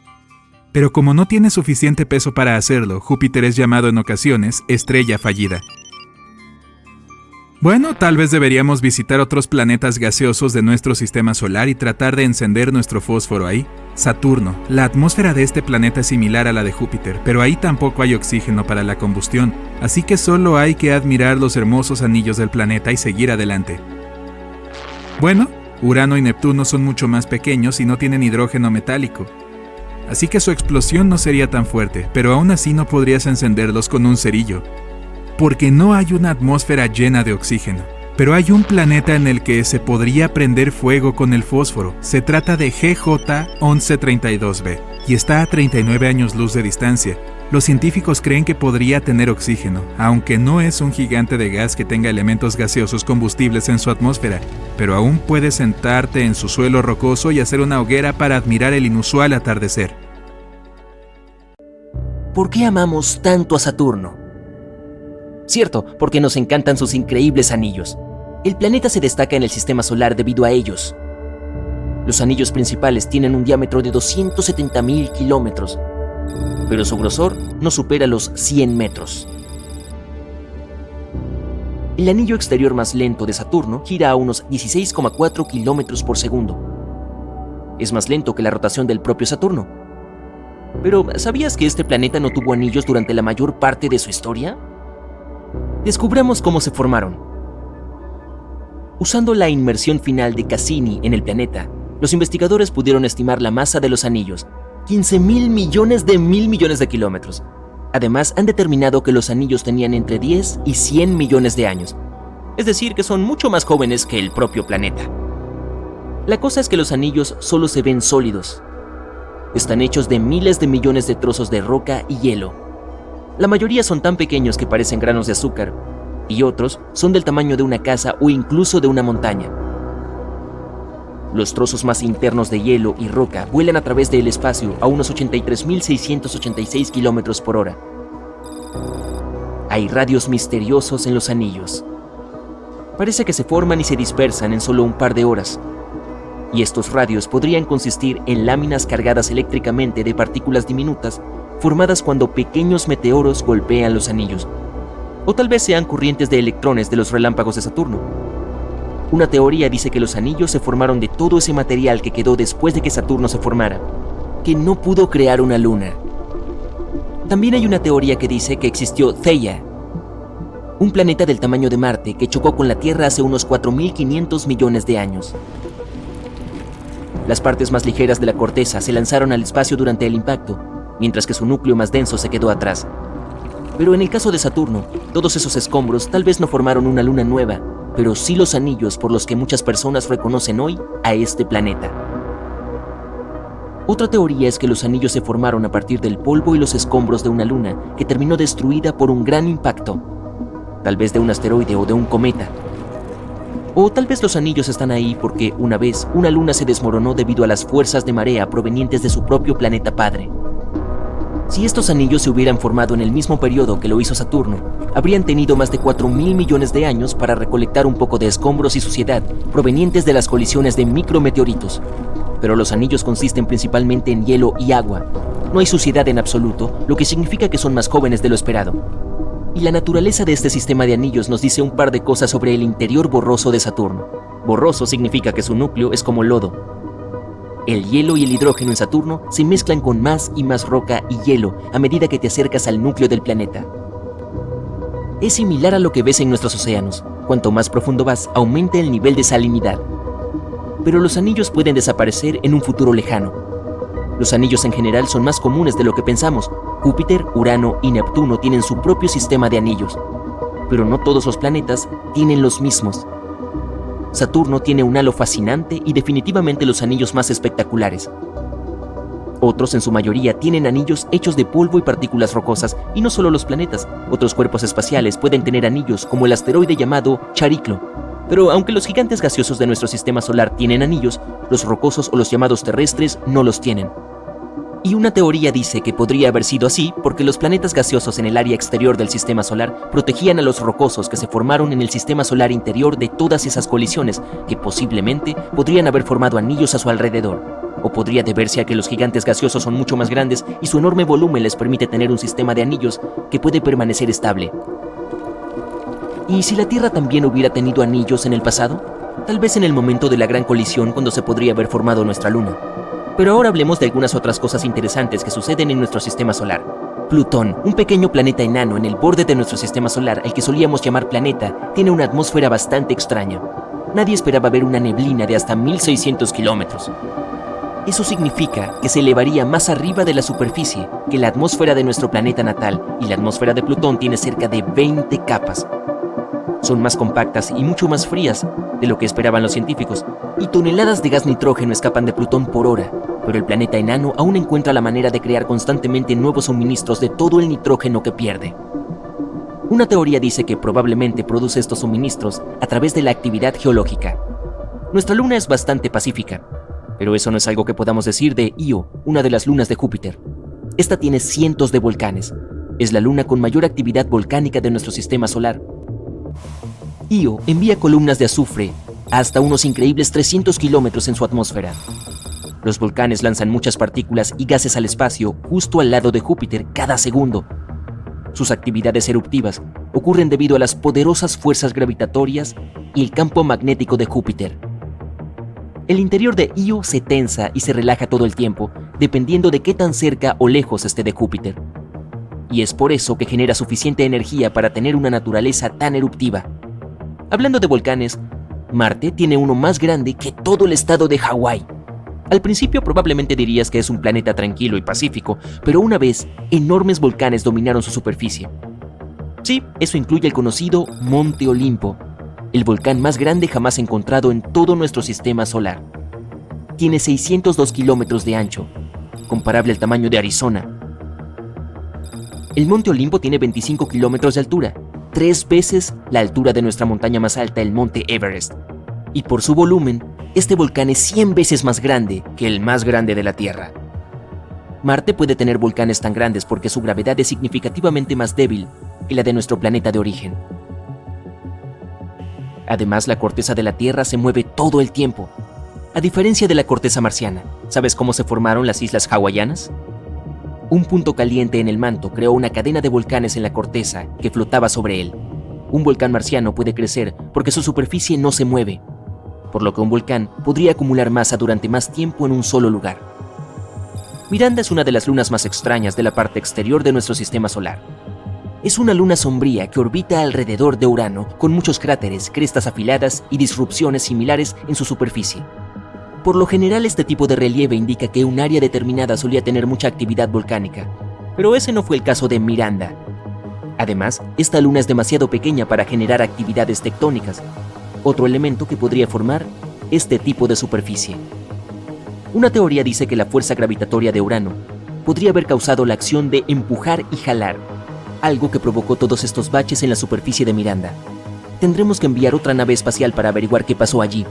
Pero como no tiene suficiente peso para hacerlo, Júpiter es llamado en ocasiones estrella fallida. Bueno, tal vez deberíamos visitar otros planetas gaseosos de nuestro sistema solar y tratar de encender nuestro fósforo ahí. Saturno. La atmósfera de este planeta es similar a la de Júpiter, pero ahí tampoco hay oxígeno para la combustión, así que solo hay que admirar los hermosos anillos del planeta y seguir adelante. Bueno, Urano y Neptuno son mucho más pequeños y no tienen hidrógeno metálico. Así que su explosión no sería tan fuerte, pero aún así no podrías encenderlos con un cerillo, porque no hay una atmósfera llena de oxígeno. Pero hay un planeta en el que se podría prender fuego con el fósforo. Se trata de GJ 1132b y está a 39 años luz de distancia. Los científicos creen que podría tener oxígeno, aunque no es un gigante de gas que tenga elementos gaseosos combustibles en su atmósfera, pero aún puedes sentarte en su suelo rocoso y hacer una hoguera para admirar el inusual atardecer. ¿Por qué amamos tanto a Saturno? Cierto, porque nos encantan sus increíbles anillos. El planeta se destaca en el sistema solar debido a ellos. Los anillos principales tienen un diámetro de 270.000 kilómetros, pero su grosor no supera los 100 metros. El anillo exterior más lento de Saturno gira a unos 16,4 kilómetros por segundo. Es más lento que la rotación del propio Saturno. Pero, ¿sabías que este planeta no tuvo anillos durante la mayor parte de su historia? Descubramos cómo se formaron. Usando la inmersión final de Cassini en el planeta, los investigadores pudieron estimar la masa de los anillos, 15.000 millones de kilómetros. Además, han determinado que los anillos tenían entre 10 y 100 millones de años. Es decir, que son mucho más jóvenes que el propio planeta. La cosa es que los anillos solo se ven sólidos. Están hechos de miles de millones de trozos de roca y hielo. La mayoría son tan pequeños que parecen granos de azúcar, y otros son del tamaño de una casa o incluso de una montaña. Los trozos más internos de hielo y roca vuelan a través del espacio a unos 83.686 kilómetros por hora. Hay radios misteriosos en los anillos. Parece que se forman y se dispersan en solo un par de horas. Y estos radios podrían consistir en láminas cargadas eléctricamente de partículas diminutas formadas cuando pequeños meteoros golpean los anillos. O tal vez sean corrientes de electrones de los relámpagos de Saturno. Una teoría dice que los anillos se formaron de todo ese material que quedó después de que Saturno se formara, que no pudo crear una luna. También hay una teoría que dice que existió Theia, un planeta del tamaño de Marte que chocó con la Tierra hace unos 4.500 millones de años. Las partes más ligeras de la corteza se lanzaron al espacio durante el impacto, mientras que su núcleo más denso se quedó atrás. Pero en el caso de Saturno, todos esos escombros tal vez no formaron una luna nueva, pero sí los anillos por los que muchas personas reconocen hoy a este planeta. Otra teoría es que los anillos se formaron a partir del polvo y los escombros de una luna que terminó destruida por un gran impacto, tal vez de un asteroide o de un cometa. O tal vez los anillos están ahí porque una vez una luna se desmoronó debido a las fuerzas de marea provenientes de su propio planeta padre. Si estos anillos se hubieran formado en el mismo periodo que lo hizo Saturno, habrían tenido más de 4.000 millones de años para recolectar un poco de escombros y suciedad provenientes de las colisiones de micrometeoritos. Pero los anillos consisten principalmente en hielo y agua. No hay suciedad en absoluto, lo que significa que son más jóvenes de lo esperado. Y la naturaleza de este sistema de anillos nos dice un par de cosas sobre el interior borroso de Saturno. Borroso significa que su núcleo es como lodo. El hielo y el hidrógeno en Saturno se mezclan con más y más roca y hielo a medida que te acercas al núcleo del planeta. Es similar a lo que ves en nuestros océanos. Cuanto más profundo vas, aumenta el nivel de salinidad. Pero los anillos pueden desaparecer en un futuro lejano. Los anillos en general son más comunes de lo que pensamos. Júpiter, Urano y Neptuno tienen su propio sistema de anillos. Pero no todos los planetas tienen los mismos. Saturno tiene un halo fascinante y definitivamente los anillos más espectaculares. Otros, en su mayoría, tienen anillos hechos de polvo y partículas rocosas, y no solo los planetas. Otros cuerpos espaciales pueden tener anillos, como el asteroide llamado Chariklo. Pero aunque los gigantes gaseosos de nuestro sistema solar tienen anillos, los rocosos o los llamados terrestres no los tienen. Y una teoría dice que podría haber sido así porque los planetas gaseosos en el área exterior del sistema solar protegían a los rocosos que se formaron en el sistema solar interior de todas esas colisiones que posiblemente podrían haber formado anillos a su alrededor. O podría deberse a que los gigantes gaseosos son mucho más grandes y su enorme volumen les permite tener un sistema de anillos que puede permanecer estable. ¿Y si la Tierra también hubiera tenido anillos en el pasado? Tal vez en el momento de la gran colisión cuando se podría haber formado nuestra luna. Pero ahora hablemos de algunas otras cosas interesantes que suceden en nuestro sistema solar. Plutón, un pequeño planeta enano en el borde de nuestro sistema solar al que solíamos llamar planeta, tiene una atmósfera bastante extraña. Nadie esperaba ver una neblina de hasta 1.600 kilómetros. Eso significa que se elevaría más arriba de la superficie que la atmósfera de nuestro planeta natal, y la atmósfera de Plutón tiene cerca de 20 capas. Son más compactas y mucho más frías de lo que esperaban los científicos, y toneladas de gas nitrógeno escapan de Plutón por hora, pero el planeta enano aún encuentra la manera de crear constantemente nuevos suministros de todo el nitrógeno que pierde. Una teoría dice que probablemente produce estos suministros a través de la actividad geológica. Nuestra luna es bastante pacífica, pero eso no es algo que podamos decir de Io, una de las lunas de Júpiter. Esta tiene cientos de volcanes. Es la luna con mayor actividad volcánica de nuestro sistema solar. Io envía columnas de azufre a hasta unos increíbles 300 kilómetros en su atmósfera. Los volcanes lanzan muchas partículas y gases al espacio justo al lado de Júpiter cada segundo. Sus actividades eruptivas ocurren debido a las poderosas fuerzas gravitatorias y el campo magnético de Júpiter. El interior de Io se tensa y se relaja todo el tiempo, dependiendo de qué tan cerca o lejos esté de Júpiter. Y es por eso que genera suficiente energía para tener una naturaleza tan eruptiva. Hablando de volcanes, Marte tiene uno más grande que todo el estado de Hawái. Al principio probablemente dirías que es un planeta tranquilo y pacífico, pero una vez, enormes volcanes dominaron su superficie. Sí, eso incluye el conocido Monte Olimpo, el volcán más grande jamás encontrado en todo nuestro sistema solar. Tiene 602 kilómetros de ancho, comparable al tamaño de Arizona. El Monte Olimpo tiene 25 kilómetros de altura, 3 veces la altura de nuestra montaña más alta, el Monte Everest. Y por su volumen, este volcán es 100 veces más grande que el más grande de la Tierra. Marte puede tener volcanes tan grandes porque su gravedad es significativamente más débil que la de nuestro planeta de origen. Además, la corteza de la Tierra se mueve todo el tiempo. A diferencia de la corteza marciana, ¿sabes cómo se formaron las islas hawaianas? Un punto caliente en el manto creó una cadena de volcanes en la corteza que flotaba sobre él. Un volcán marciano puede crecer porque su superficie no se mueve, por lo que un volcán podría acumular masa durante más tiempo en un solo lugar. Miranda es una de las lunas más extrañas de la parte exterior de nuestro sistema solar. Es una luna sombría que orbita alrededor de Urano, con muchos cráteres, crestas afiladas y disrupciones similares en su superficie. Por lo general, este tipo de relieve indica que un área determinada solía tener mucha actividad volcánica, pero ese no fue el caso de Miranda. Además, esta luna es demasiado pequeña para generar actividades tectónicas, otro elemento que podría formar este tipo de superficie. Una teoría dice que la fuerza gravitatoria de Urano podría haber causado la acción de empujar y jalar, algo que provocó todos estos baches en la superficie de Miranda. Tendremos que enviar otra nave espacial para averiguar qué pasó allí.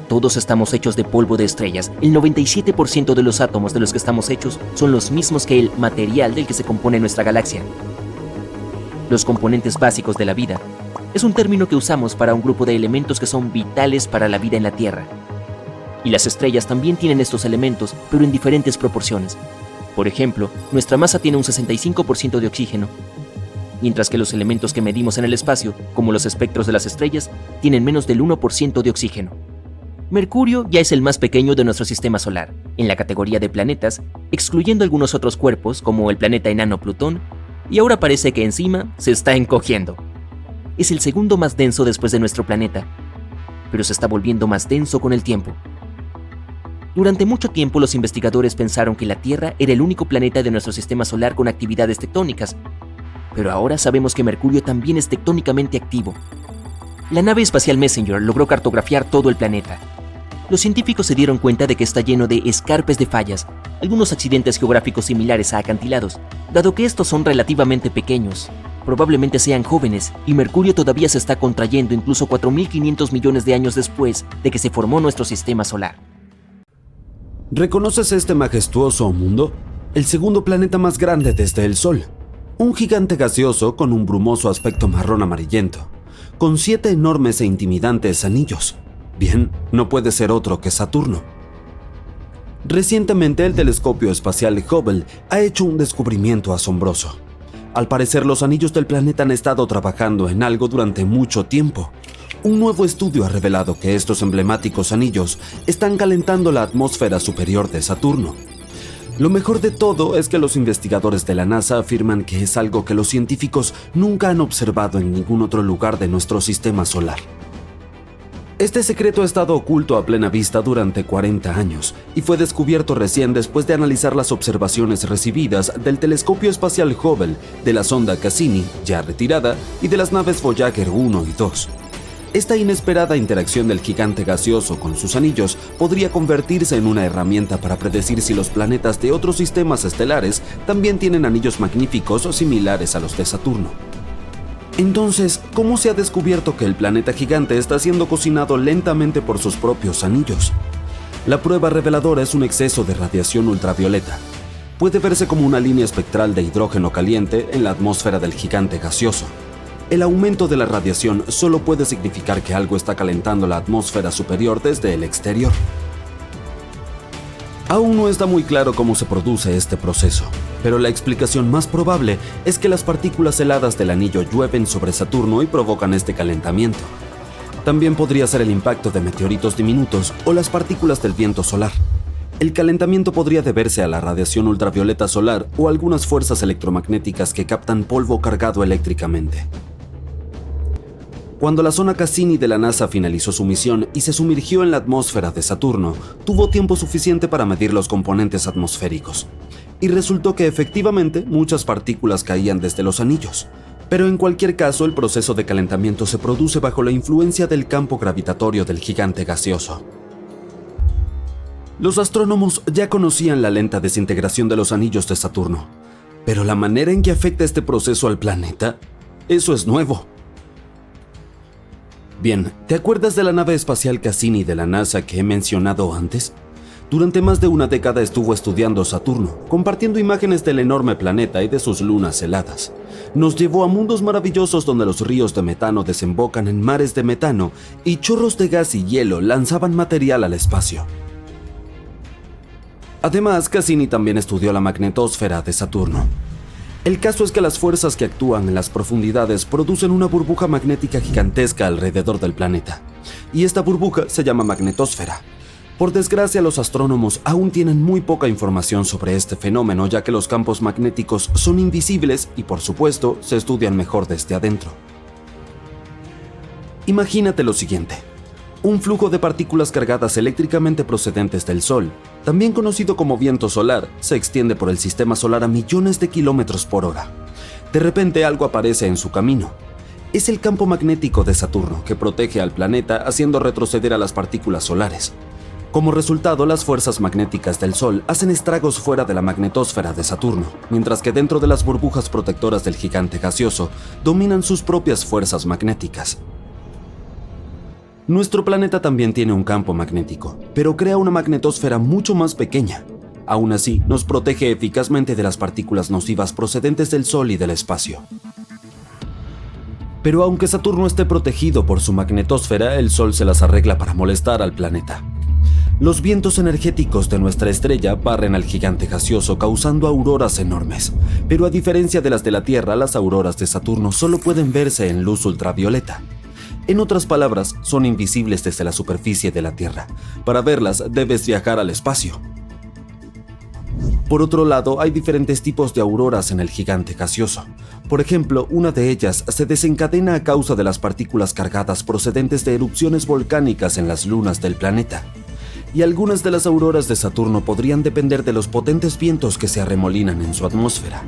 Todos estamos hechos de polvo de estrellas. El 97% de los átomos de los que estamos hechos son los mismos que el material del que se compone nuestra galaxia. Los componentes básicos de la vida es un término que usamos para un grupo de elementos que son vitales para la vida en la Tierra. Y las estrellas también tienen estos elementos, pero en diferentes proporciones. Por ejemplo, nuestra masa tiene un 65% de oxígeno, mientras que los elementos que medimos en el espacio, como los espectros de las estrellas, tienen menos del 1% de oxígeno. Mercurio ya es el más pequeño de nuestro sistema solar, en la categoría de planetas, excluyendo algunos otros cuerpos como el planeta enano Plutón, y ahora parece que encima se está encogiendo. Es el segundo más denso después de nuestro planeta, pero se está volviendo más denso con el tiempo. Durante mucho tiempo los investigadores pensaron que la Tierra era el único planeta de nuestro sistema solar con actividades tectónicas, pero ahora sabemos que Mercurio también es tectónicamente activo. La nave espacial Messenger logró cartografiar todo el planeta. Los científicos se dieron cuenta de que está lleno de escarpes de fallas, algunos accidentes geográficos similares a acantilados. Dado que estos son relativamente pequeños, probablemente sean jóvenes, y Mercurio todavía se está contrayendo incluso 4.500 millones de años después de que se formó nuestro sistema solar. ¿Reconoces este majestuoso mundo? El segundo planeta más grande desde el Sol. Un gigante gaseoso con un brumoso aspecto marrón amarillento, con 7 enormes e intimidantes anillos. Bien, no puede ser otro que Saturno. Recientemente el telescopio espacial Hubble ha hecho un descubrimiento asombroso. Al parecer los anillos del planeta han estado trabajando en algo durante mucho tiempo. Un nuevo estudio ha revelado que estos emblemáticos anillos están calentando la atmósfera superior de Saturno. Lo mejor de todo es que los investigadores de la NASA afirman que es algo que los científicos nunca han observado en ningún otro lugar de nuestro sistema solar. Este secreto ha estado oculto a plena vista durante 40 años y fue descubierto recién después de analizar las observaciones recibidas del telescopio espacial Hubble, de la sonda Cassini, ya retirada, y de las naves Voyager 1 y 2. Esta inesperada interacción del gigante gaseoso con sus anillos podría convertirse en una herramienta para predecir si los planetas de otros sistemas estelares también tienen anillos magníficos o similares a los de Saturno. Entonces, ¿cómo se ha descubierto que el planeta gigante está siendo cocinado lentamente por sus propios anillos? La prueba reveladora es un exceso de radiación ultravioleta. Puede verse como una línea espectral de hidrógeno caliente en la atmósfera del gigante gaseoso. El aumento de la radiación solo puede significar que algo está calentando la atmósfera superior desde el exterior. Aún no está muy claro cómo se produce este proceso, pero la explicación más probable es que las partículas heladas del anillo llueven sobre Saturno y provocan este calentamiento. También podría ser el impacto de meteoritos diminutos o las partículas del viento solar. El calentamiento podría deberse a la radiación ultravioleta solar o algunas fuerzas electromagnéticas que captan polvo cargado eléctricamente. Cuando la sonda Cassini de la NASA finalizó su misión y se sumergió en la atmósfera de Saturno, tuvo tiempo suficiente para medir los componentes atmosféricos. Y resultó que efectivamente muchas partículas caían desde los anillos. Pero en cualquier caso, el proceso de calentamiento se produce bajo la influencia del campo gravitatorio del gigante gaseoso. Los astrónomos ya conocían la lenta desintegración de los anillos de Saturno, pero la manera en que afecta este proceso al planeta, eso es nuevo. Bien, ¿te acuerdas de la nave espacial Cassini de la NASA que he mencionado antes? Durante más de una década estuvo estudiando Saturno, compartiendo imágenes del enorme planeta y de sus lunas heladas. Nos llevó a mundos maravillosos donde los ríos de metano desembocan en mares de metano y chorros de gas y hielo lanzaban material al espacio. Además, Cassini también estudió la magnetosfera de Saturno. El caso es que las fuerzas que actúan en las profundidades producen una burbuja magnética gigantesca alrededor del planeta, y esta burbuja se llama magnetosfera. Por desgracia, los astrónomos aún tienen muy poca información sobre este fenómeno, ya que los campos magnéticos son invisibles y, por supuesto, se estudian mejor desde adentro. Imagínate lo siguiente. Un flujo de partículas cargadas eléctricamente procedentes del Sol, también conocido como viento solar, se extiende por el sistema solar a millones de kilómetros por hora. De repente algo aparece en su camino. Es el campo magnético de Saturno que protege al planeta haciendo retroceder a las partículas solares. Como resultado, las fuerzas magnéticas del Sol hacen estragos fuera de la magnetosfera de Saturno, mientras que dentro de las burbujas protectoras del gigante gaseoso dominan sus propias fuerzas magnéticas. Nuestro planeta también tiene un campo magnético, pero crea una magnetosfera mucho más pequeña. Aún así, nos protege eficazmente de las partículas nocivas procedentes del Sol y del espacio. Pero aunque Saturno esté protegido por su magnetosfera, el Sol se las arregla para molestar al planeta. Los vientos energéticos de nuestra estrella barren al gigante gaseoso causando auroras enormes, pero a diferencia de las de la Tierra, las auroras de Saturno solo pueden verse en luz ultravioleta. En otras palabras, son invisibles desde la superficie de la Tierra. Para verlas, debes viajar al espacio. Por otro lado, hay diferentes tipos de auroras en el gigante gaseoso. Por ejemplo, una de ellas se desencadena a causa de las partículas cargadas procedentes de erupciones volcánicas en las lunas del planeta. Y algunas de las auroras de Saturno podrían depender de los potentes vientos que se arremolinan en su atmósfera.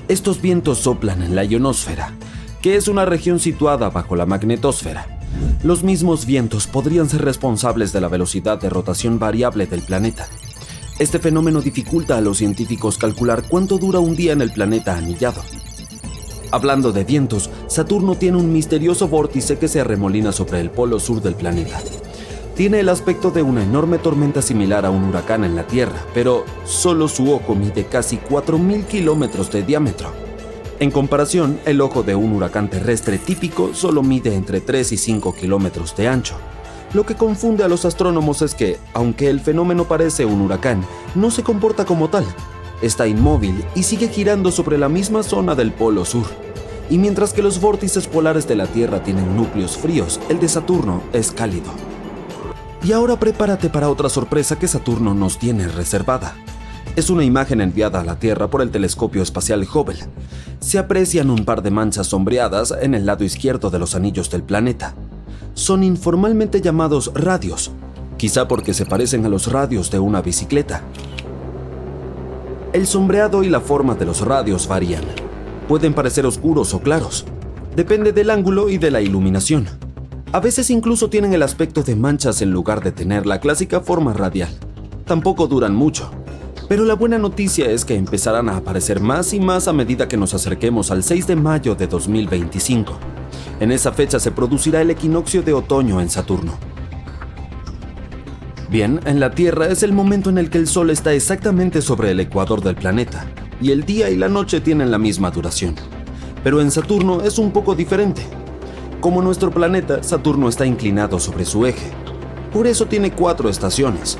Estos vientos soplan en la ionosfera, que es una región situada bajo la magnetosfera. Los mismos vientos podrían ser responsables de la velocidad de rotación variable del planeta. Este fenómeno dificulta a los científicos calcular cuánto dura un día en el planeta anillado. Hablando de vientos, Saturno tiene un misterioso vórtice que se arremolina sobre el polo sur del planeta. Tiene el aspecto de una enorme tormenta similar a un huracán en la Tierra, pero solo su ojo mide casi 4.000 kilómetros de diámetro. En comparación, el ojo de un huracán terrestre típico solo mide entre 3 y 5 kilómetros de ancho. Lo que confunde a los astrónomos es que, aunque el fenómeno parece un huracán, no se comporta como tal. Está inmóvil y sigue girando sobre la misma zona del polo sur. Y mientras que los vórtices polares de la Tierra tienen núcleos fríos, el de Saturno es cálido. Y ahora prepárate para otra sorpresa que Saturno nos tiene reservada. Es una imagen enviada a la Tierra por el telescopio espacial Hubble. Se aprecian un par de manchas sombreadas en el lado izquierdo de los anillos del planeta. son informalmente llamados radios, quizá porque se parecen a los radios de una bicicleta. El sombreado y la forma de los radios varían. Pueden parecer oscuros o claros. Depende del ángulo y de la iluminación. A veces incluso tienen el aspecto de manchas en lugar de tener la clásica forma radial. Tampoco duran mucho. Pero la buena noticia es que empezarán a aparecer más y más a medida que nos acerquemos al 6 de mayo de 2025. En esa fecha se producirá el equinoccio de otoño en Saturno. Bien, en la Tierra es el momento en el que el Sol está exactamente sobre el ecuador del planeta, y el día y la noche tienen la misma duración. Pero en Saturno es un poco diferente. Como nuestro planeta, Saturno está inclinado sobre su eje. Por eso tiene 4 estaciones.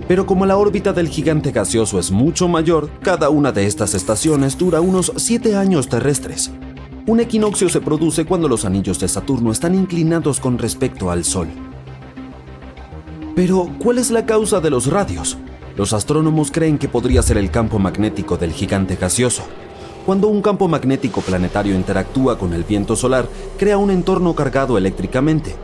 Pero como la órbita del gigante gaseoso es mucho mayor, cada una de estas estaciones dura unos 7 años terrestres. Un equinoccio se produce cuando los anillos de Saturno están inclinados con respecto al Sol. Pero, ¿cuál es la causa de los radios? Los astrónomos creen que podría ser el campo magnético del gigante gaseoso. Cuando un campo magnético planetario interactúa con el viento solar, crea un entorno cargado eléctricamente.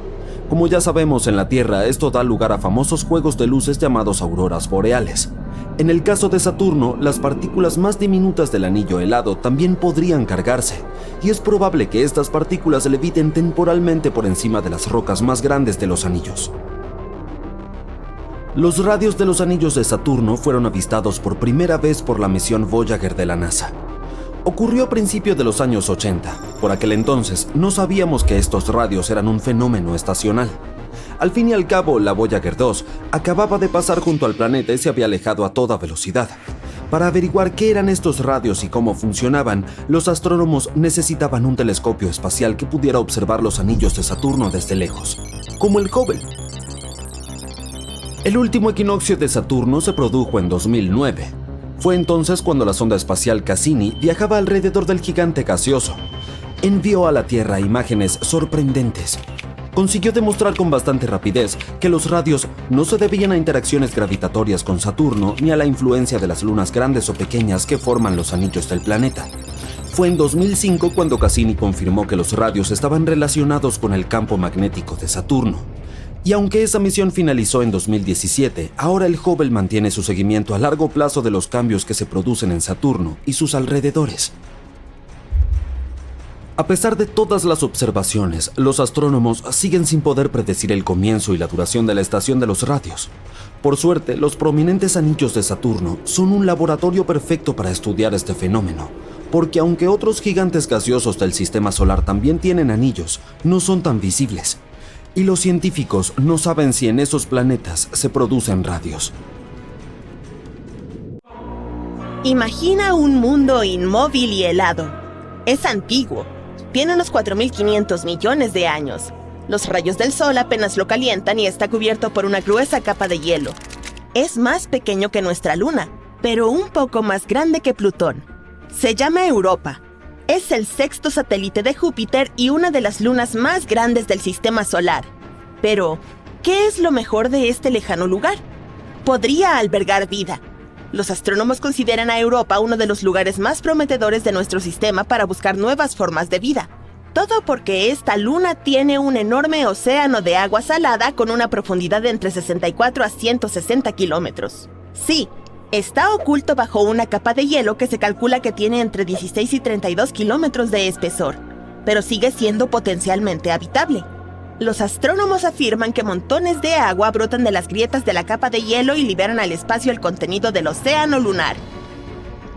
Como ya sabemos, en la Tierra esto da lugar a famosos juegos de luces llamados auroras boreales. En el caso de Saturno, las partículas más diminutas del anillo helado también podrían cargarse, y es probable que estas partículas leviten temporalmente por encima de las rocas más grandes de los anillos. Los radios de los anillos de Saturno fueron avistados por primera vez por la misión Voyager de la NASA. Ocurrió a principios de los años 80. Por aquel entonces, no sabíamos que estos radios eran un fenómeno estacional. Al fin y al cabo, la Voyager 2 acababa de pasar junto al planeta y se había alejado a toda velocidad. Para averiguar qué eran estos radios y cómo funcionaban, los astrónomos necesitaban un telescopio espacial que pudiera observar los anillos de Saturno desde lejos, como el Hubble. El último equinoccio de Saturno se produjo en 2009. Fue entonces cuando la sonda espacial Cassini viajaba alrededor del gigante gaseoso. Envió a la Tierra imágenes sorprendentes. Consiguió demostrar con bastante rapidez que los radios no se debían a interacciones gravitatorias con Saturno ni a la influencia de las lunas grandes o pequeñas que forman los anillos del planeta. Fue en 2005 cuando Cassini confirmó que los radios estaban relacionados con el campo magnético de Saturno. Y aunque esa misión finalizó en 2017, ahora el Hubble mantiene su seguimiento a largo plazo de los cambios que se producen en Saturno y sus alrededores. A pesar de todas las observaciones, los astrónomos siguen sin poder predecir el comienzo y la duración de la estación de los radios. Por suerte, los prominentes anillos de Saturno son un laboratorio perfecto para estudiar este fenómeno, porque aunque otros gigantes gaseosos del sistema solar también tienen anillos, no son tan visibles. Y los científicos no saben si en esos planetas se producen radios. Imagina un mundo inmóvil y helado. Es antiguo. Tiene unos 4.500 millones de años. Los rayos del sol apenas lo calientan y está cubierto por una gruesa capa de hielo. Es más pequeño que nuestra luna, pero un poco más grande que Plutón. Se llama Europa. Es el 6º satélite de Júpiter y una de las lunas más grandes del sistema solar. Pero, ¿qué es lo mejor de este lejano lugar? Podría albergar vida. Los astrónomos consideran a Europa uno de los lugares más prometedores de nuestro sistema para buscar nuevas formas de vida. Todo porque esta luna tiene un enorme océano de agua salada con una profundidad de entre 64 a 160 kilómetros. Sí, está oculto bajo una capa de hielo que se calcula que tiene entre 16 y 32 kilómetros de espesor, pero sigue siendo potencialmente habitable. Los astrónomos afirman que montones de agua brotan de las grietas de la capa de hielo y liberan al espacio el contenido del océano lunar.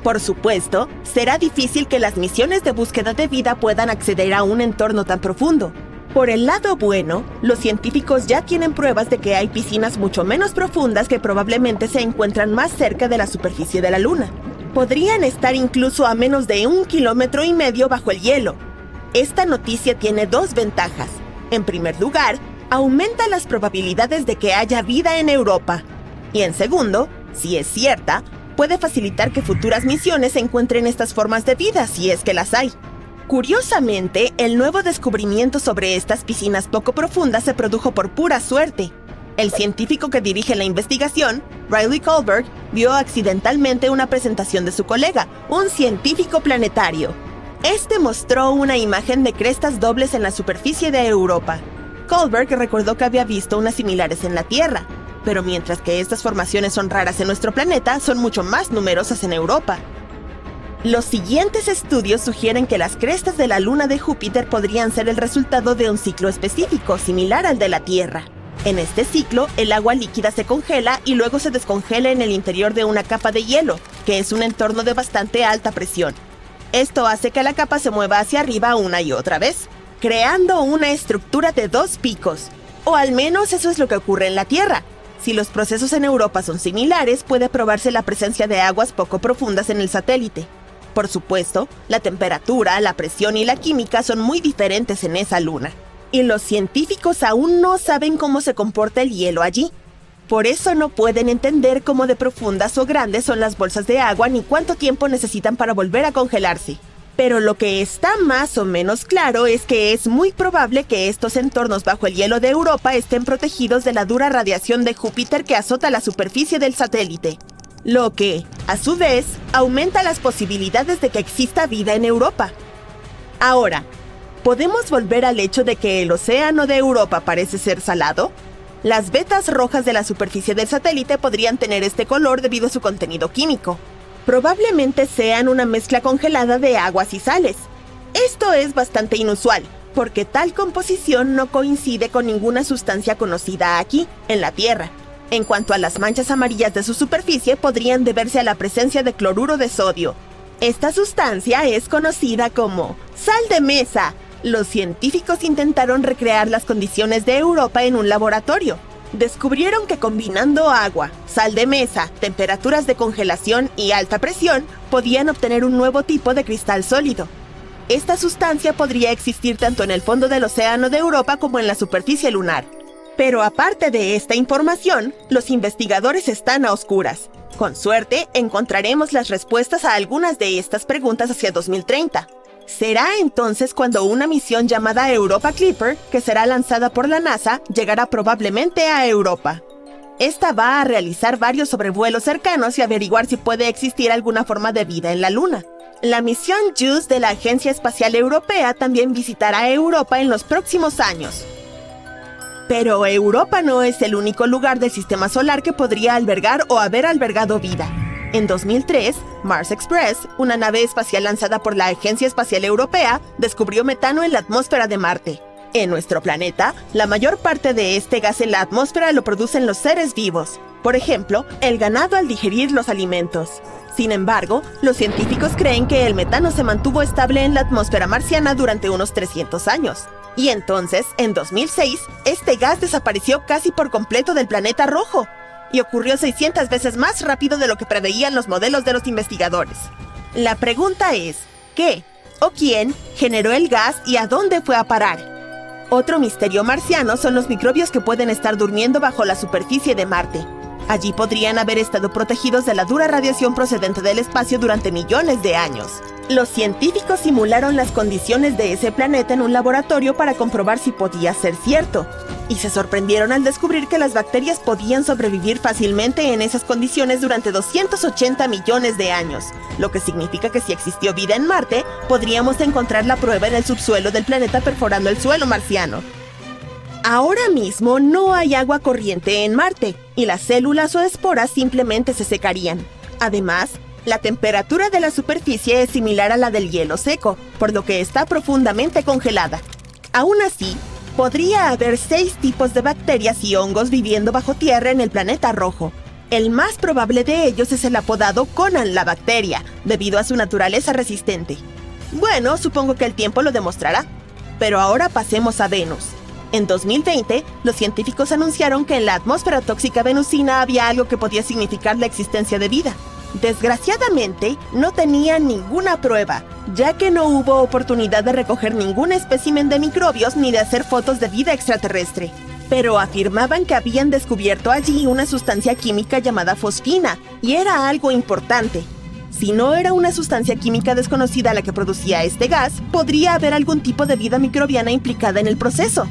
Por supuesto, será difícil que las misiones de búsqueda de vida puedan acceder a un entorno tan profundo. Por el lado bueno, los científicos ya tienen pruebas de que hay piscinas mucho menos profundas que probablemente se encuentran más cerca de la superficie de la Luna. Podrían estar incluso a menos de 1,5 kilómetros bajo el hielo. Esta noticia tiene 2 ventajas. En primer lugar, aumenta las probabilidades de que haya vida en Europa. Y en segundo, si es cierta, puede facilitar que futuras misiones encuentren estas formas de vida, si es que las hay. Curiosamente, el nuevo descubrimiento sobre estas piscinas poco profundas se produjo por pura suerte. El científico que dirige la investigación, Riley Kohlberg, vio accidentalmente una presentación de su colega, un científico planetario. Este mostró una imagen de crestas dobles en la superficie de Europa. Kohlberg recordó que había visto unas similares en la Tierra, pero mientras que estas formaciones son raras en nuestro planeta, son mucho más numerosas en Europa. Los siguientes estudios sugieren que las crestas de la luna de Júpiter podrían ser el resultado de un ciclo específico, similar al de la Tierra. En este ciclo, el agua líquida se congela y luego se descongela en el interior de una capa de hielo, que es un entorno de bastante alta presión. Esto hace que la capa se mueva hacia arriba una y otra vez, creando una estructura de dos picos. O al menos eso es lo que ocurre en la Tierra. Si los procesos en Europa son similares, puede probarse la presencia de aguas poco profundas en el satélite. Por supuesto, la temperatura, la presión y la química son muy diferentes en esa luna. Y los científicos aún no saben cómo se comporta el hielo allí. Por eso no pueden entender cómo de profundas o grandes son las bolsas de agua ni cuánto tiempo necesitan para volver a congelarse. Pero lo que está más o menos claro es que es muy probable que estos entornos bajo el hielo de Europa estén protegidos de la dura radiación de Júpiter que azota la superficie del satélite. Lo que, a su vez, aumenta las posibilidades de que exista vida en Europa. Ahora, ¿podemos volver al hecho de que el océano de Europa parece ser salado? Las vetas rojas de la superficie del satélite podrían tener este color debido a su contenido químico. Probablemente sean una mezcla congelada de aguas y sales. Esto es bastante inusual, porque tal composición no coincide con ninguna sustancia conocida aquí, en la Tierra. En cuanto a las manchas amarillas de su superficie, podrían deberse a la presencia de cloruro de sodio. Esta sustancia es conocida como sal de mesa. Los científicos intentaron recrear las condiciones de Europa en un laboratorio. Descubrieron que combinando agua, sal de mesa, temperaturas de congelación y alta presión, podían obtener un nuevo tipo de cristal sólido. Esta sustancia podría existir tanto en el fondo del océano de Europa como en la superficie lunar. Pero aparte de esta información, los investigadores están a oscuras. Con suerte, encontraremos las respuestas a algunas de estas preguntas hacia 2030. Será entonces cuando una misión llamada Europa Clipper, que será lanzada por la NASA, llegará probablemente a Europa. Esta va a realizar varios sobrevuelos cercanos y averiguar si puede existir alguna forma de vida en la Luna. La misión JUICE de la Agencia Espacial Europea también visitará Europa en los próximos años. Pero Europa no es el único lugar del sistema solar que podría albergar o haber albergado vida. En 2003, Mars Express, una nave espacial lanzada por la Agencia Espacial Europea, descubrió metano en la atmósfera de Marte. En nuestro planeta, la mayor parte de este gas en la atmósfera lo producen los seres vivos. Por ejemplo, el ganado al digerir los alimentos. Sin embargo, los científicos creen que el metano se mantuvo estable en la atmósfera marciana durante unos 300 años. Y entonces, en 2006, este gas desapareció casi por completo del planeta rojo. Y ocurrió 600 veces más rápido de lo que preveían los modelos de los investigadores. La pregunta es, ¿qué o quién generó el gas y a dónde fue a parar? Otro misterio marciano son los microbios que pueden estar durmiendo bajo la superficie de Marte. Allí podrían haber estado protegidos de la dura radiación procedente del espacio durante millones de años. Los científicos simularon las condiciones de ese planeta en un laboratorio para comprobar si podía ser cierto. Y se sorprendieron al descubrir que las bacterias podían sobrevivir fácilmente en esas condiciones durante 280 millones de años, lo que significa que si existió vida en Marte, podríamos encontrar la prueba en el subsuelo del planeta perforando el suelo marciano. Ahora mismo no hay agua corriente en Marte, y las células o esporas simplemente se secarían. Además, la temperatura de la superficie es similar a la del hielo seco, por lo que está profundamente congelada. Aún así, podría haber 6 tipos de bacterias y hongos viviendo bajo tierra en el planeta rojo. El más probable de ellos es el apodado Conan la bacteria, debido a su naturaleza resistente. Bueno, supongo que el tiempo lo demostrará. Pero ahora pasemos a Venus. En 2020, los científicos anunciaron que en la atmósfera tóxica venusina había algo que podía significar la existencia de vida. Desgraciadamente, no tenían ninguna prueba, ya que no hubo oportunidad de recoger ningún espécimen de microbios ni de hacer fotos de vida extraterrestre. Pero afirmaban que habían descubierto allí una sustancia química llamada fosfina, y era algo importante. Si no era una sustancia química desconocida la que producía este gas, podría haber algún tipo de vida microbiana implicada en el proceso.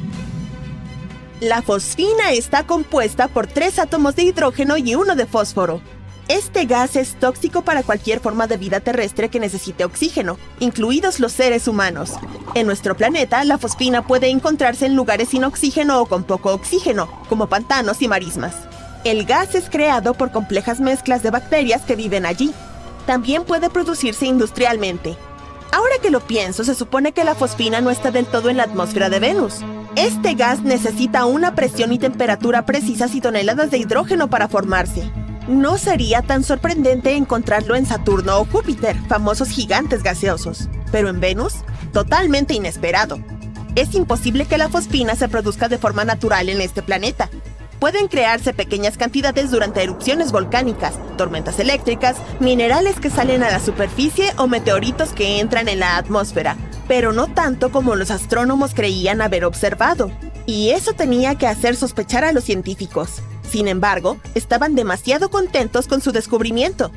La fosfina está compuesta por 3 átomos de hidrógeno y 1 de fósforo. Este gas es tóxico para cualquier forma de vida terrestre que necesite oxígeno, incluidos los seres humanos. En nuestro planeta, la fosfina puede encontrarse en lugares sin oxígeno o con poco oxígeno, como pantanos y marismas. El gas es creado por complejas mezclas de bacterias que viven allí. También puede producirse industrialmente. Ahora que lo pienso, se supone que la fosfina no está del todo en la atmósfera de Venus. Este gas necesita una presión y temperatura precisas y toneladas de hidrógeno para formarse. No sería tan sorprendente encontrarlo en Saturno o Júpiter, famosos gigantes gaseosos. Pero en Venus, totalmente inesperado. Es imposible que la fosfina se produzca de forma natural en este planeta. Pueden crearse pequeñas cantidades durante erupciones volcánicas, tormentas eléctricas, minerales que salen a la superficie o meteoritos que entran en la atmósfera, pero no tanto como los astrónomos creían haber observado. Y eso tenía que hacer sospechar a los científicos. Sin embargo, estaban demasiado contentos con su descubrimiento.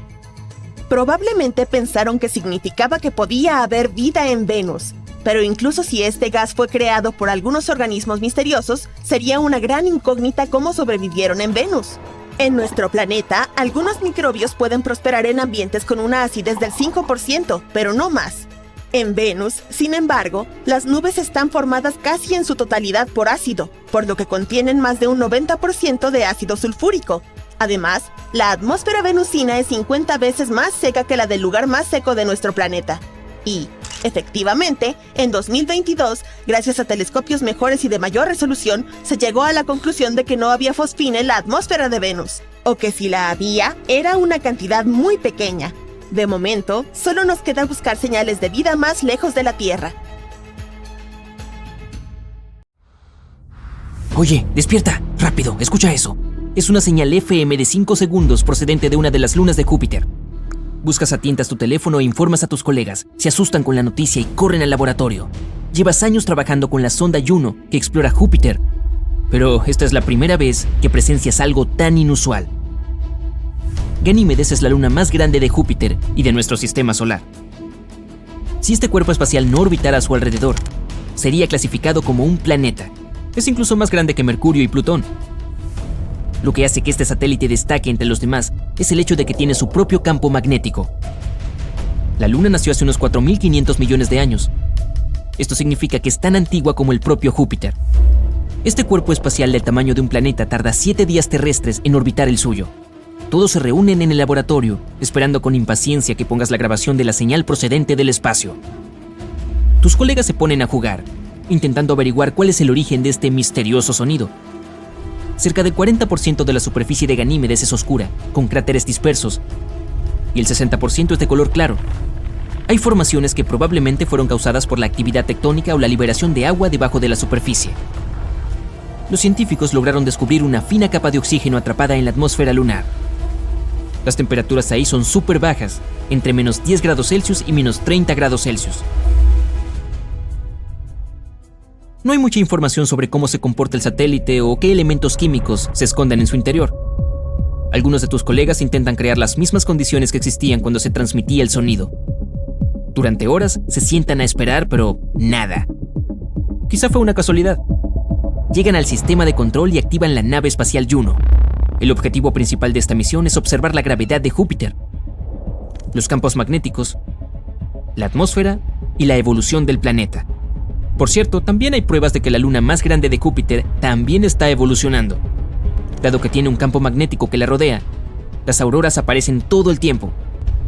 Probablemente pensaron que significaba que podía haber vida en Venus. Pero incluso si este gas fue creado por algunos organismos misteriosos, sería una gran incógnita cómo sobrevivieron en Venus. En nuestro planeta, algunos microbios pueden prosperar en ambientes con una acidez del 5%, pero no más. En Venus, sin embargo, las nubes están formadas casi en su totalidad por ácido, por lo que contienen más de un 90% de ácido sulfúrico. Además, la atmósfera venusina es 50 veces más seca que la del lugar más seco de nuestro planeta. Y, efectivamente, en 2022, gracias a telescopios mejores y de mayor resolución, se llegó a la conclusión de que no había fosfina en la atmósfera de Venus, o que si la había, era una cantidad muy pequeña. De momento, solo nos queda buscar señales de vida más lejos de la Tierra. Oye, despierta, rápido, escucha eso. Es una señal FM de 5 segundos procedente de una de las lunas de Júpiter. Buscas a tientas tu teléfono e informas a tus colegas. Se asustan con la noticia y corren al laboratorio. Llevas años trabajando con la sonda Juno, que explora Júpiter. Pero esta es la primera vez que presencias algo tan inusual. Ganímedes es la luna más grande de Júpiter y de nuestro sistema solar. Si este cuerpo espacial no orbitara a su alrededor, sería clasificado como un planeta. Es incluso más grande que Mercurio y Plutón. Lo que hace que este satélite destaque entre los demás es el hecho de que tiene su propio campo magnético. La Luna nació hace unos 4.500 millones de años. Esto significa que es tan antigua como el propio Júpiter. Este cuerpo espacial del tamaño de un planeta tarda 7 días terrestres en orbitar el suyo. Todos se reúnen en el laboratorio, esperando con impaciencia que pongas la grabación de la señal procedente del espacio. Tus colegas se ponen a jugar, intentando averiguar cuál es el origen de este misterioso sonido. Cerca del 40% de la superficie de Ganímedes es oscura, con cráteres dispersos, y el 60% es de color claro. Hay formaciones que probablemente fueron causadas por la actividad tectónica o la liberación de agua debajo de la superficie. Los científicos lograron descubrir una fina capa de oxígeno atrapada en la atmósfera lunar. Las temperaturas ahí son súper bajas, entre menos 10 grados Celsius y menos 30 grados Celsius. No hay mucha información sobre cómo se comporta el satélite o qué elementos químicos se esconden en su interior. Algunos de tus colegas intentan crear las mismas condiciones que existían cuando se transmitía el sonido. Durante horas se sientan a esperar, pero nada. Quizá fue una casualidad. Llegan al sistema de control y activan la nave espacial Juno. El objetivo principal de esta misión es observar la gravedad de Júpiter, los campos magnéticos, la atmósfera y la evolución del planeta. Por cierto, también hay pruebas de que la luna más grande de Júpiter también está evolucionando. Dado que tiene un campo magnético que la rodea, las auroras aparecen todo el tiempo.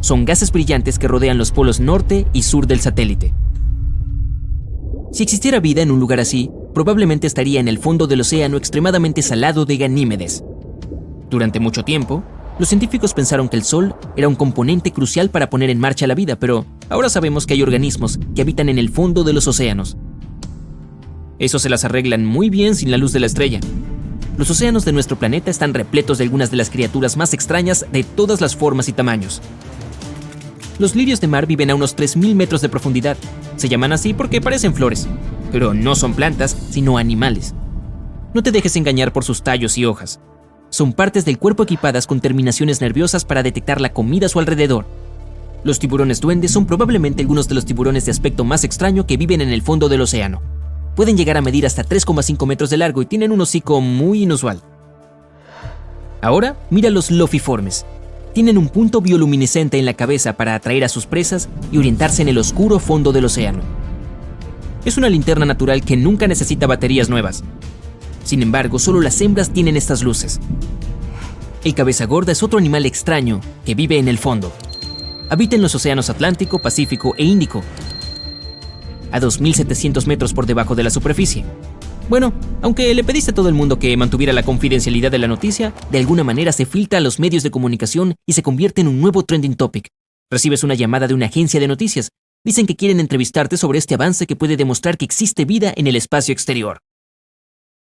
Son gases brillantes que rodean los polos norte y sur del satélite. Si existiera vida en un lugar así, probablemente estaría en el fondo del océano extremadamente salado de Ganímedes. Durante mucho tiempo, los científicos pensaron que el Sol era un componente crucial para poner en marcha la vida, pero ahora sabemos que hay organismos que habitan en el fondo de los océanos. Eso se las arreglan muy bien sin la luz de la estrella. Los océanos de nuestro planeta están repletos de algunas de las criaturas más extrañas de todas las formas y tamaños. Los lirios de mar viven a unos 3.000 metros de profundidad. Se llaman así porque parecen flores, pero no son plantas, sino animales. No te dejes engañar por sus tallos y hojas. Son partes del cuerpo equipadas con terminaciones nerviosas para detectar la comida a su alrededor. Los tiburones duendes son probablemente algunos de los tiburones de aspecto más extraño que viven en el fondo del océano. Pueden llegar a medir hasta 3,5 metros de largo y tienen un hocico muy inusual. Ahora, mira los lofiformes. tienen un punto bioluminiscente en la cabeza para atraer a sus presas y orientarse en el oscuro fondo del océano. Es una linterna natural que nunca necesita baterías nuevas. Sin embargo, solo las hembras tienen estas luces. El cabeza gorda es otro animal extraño que vive en el fondo. Habita en los océanos Atlántico, Pacífico e Índico, a 2.700 metros por debajo de la superficie. Bueno, aunque le pediste a todo el mundo que mantuviera la confidencialidad de la noticia, de alguna manera se filtra a los medios de comunicación y se convierte en un nuevo trending topic. Recibes una llamada de una agencia de noticias. Dicen que quieren entrevistarte sobre este avance que puede demostrar que existe vida en el espacio exterior.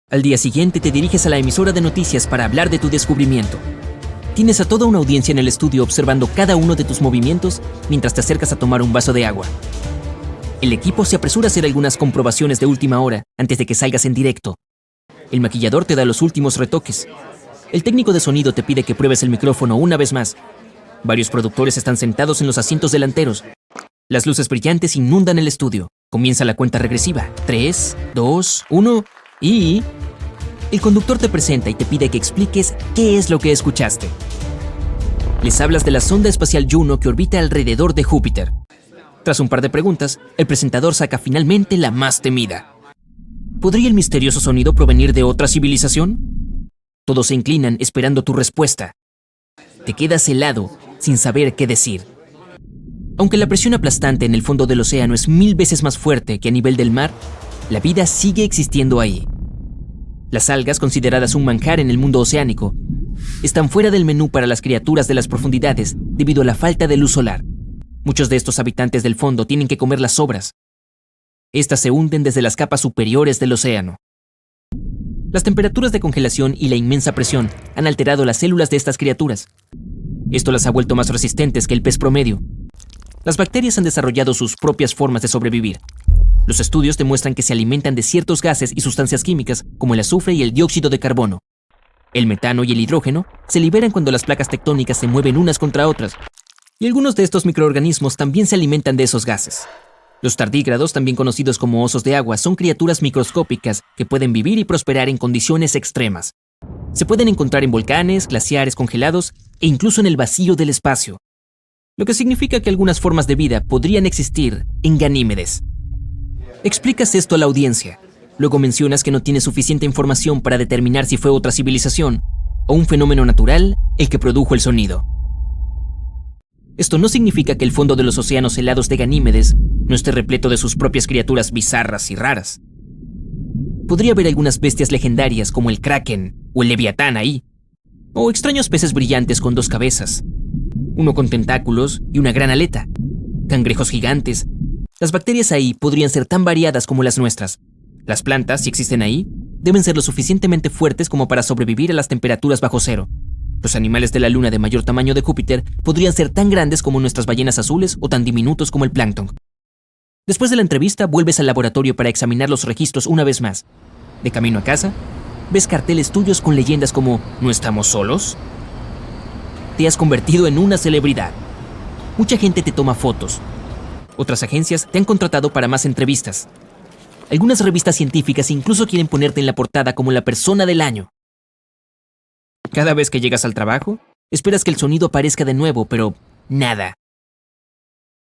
Al día siguiente te diriges a la emisora de noticias para hablar de tu descubrimiento. Tienes a toda una audiencia en el estudio observando cada uno de tus movimientos mientras te acercas a tomar un vaso de agua. El equipo se apresura a hacer algunas comprobaciones de última hora antes de que salgas en directo. El maquillador te da los últimos retoques. El técnico de sonido te pide que pruebes el micrófono una vez más. Varios productores están sentados en los asientos delanteros. Las luces brillantes inundan el estudio. Comienza la cuenta regresiva. 3, 2, 1 y... El conductor te presenta y te pide que expliques qué es lo que escuchaste. Les hablas de la sonda espacial Juno que orbita alrededor de Júpiter. Tras un par de preguntas, el presentador saca finalmente la más temida. ¿Podría el misterioso sonido provenir de otra civilización? Todos se inclinan esperando tu respuesta. Te quedas helado, sin saber qué decir. Aunque la presión aplastante en el fondo del océano es 1000 veces más fuerte que a nivel del mar, la vida sigue existiendo ahí. Las algas, consideradas un manjar en el mundo oceánico, están fuera del menú para las criaturas de las profundidades debido a la falta de luz solar. Muchos de estos habitantes del fondo tienen que comer las sobras. Estas se hunden desde las capas superiores del océano. Las temperaturas de congelación y la inmensa presión han alterado las células de estas criaturas. Esto las ha vuelto más resistentes que el pez promedio. Las bacterias han desarrollado sus propias formas de sobrevivir. Los estudios demuestran que se alimentan de ciertos gases y sustancias químicas como el azufre y el dióxido de carbono. El metano y el hidrógeno se liberan cuando las placas tectónicas se mueven unas contra otras. Y algunos de estos microorganismos también se alimentan de esos gases. Los tardígrados, también conocidos como osos de agua, son criaturas microscópicas que pueden vivir y prosperar en condiciones extremas. Se pueden encontrar en volcanes, glaciares congelados e incluso en el vacío del espacio. Lo que significa que algunas formas de vida podrían existir en Ganímedes. Explicas esto a la audiencia. Luego mencionas que no tienes suficiente información para determinar si fue otra civilización o un fenómeno natural el que produjo el sonido. Esto no significa que el fondo de los océanos helados de Ganímedes no esté repleto de sus propias criaturas bizarras y raras. Podría haber algunas bestias legendarias como el kraken o el leviatán ahí, o extraños peces brillantes con 2 cabezas, uno con tentáculos y una gran aleta, cangrejos gigantes. Las bacterias ahí podrían ser tan variadas como las nuestras. Las plantas, si existen ahí, deben ser lo suficientemente fuertes como para sobrevivir a las temperaturas bajo cero. Los animales de la luna de mayor tamaño de Júpiter podrían ser tan grandes como nuestras ballenas azules o tan diminutos como el plancton. Después de la entrevista, vuelves al laboratorio para examinar los registros una vez más. De camino a casa, ves carteles tuyos con leyendas como ¿no estamos solos? Te has convertido en una celebridad. Mucha gente te toma fotos. Otras agencias te han contratado para más entrevistas. Algunas revistas científicas incluso quieren ponerte en la portada como la persona del año. Cada vez que llegas al trabajo, esperas que el sonido aparezca de nuevo, pero nada.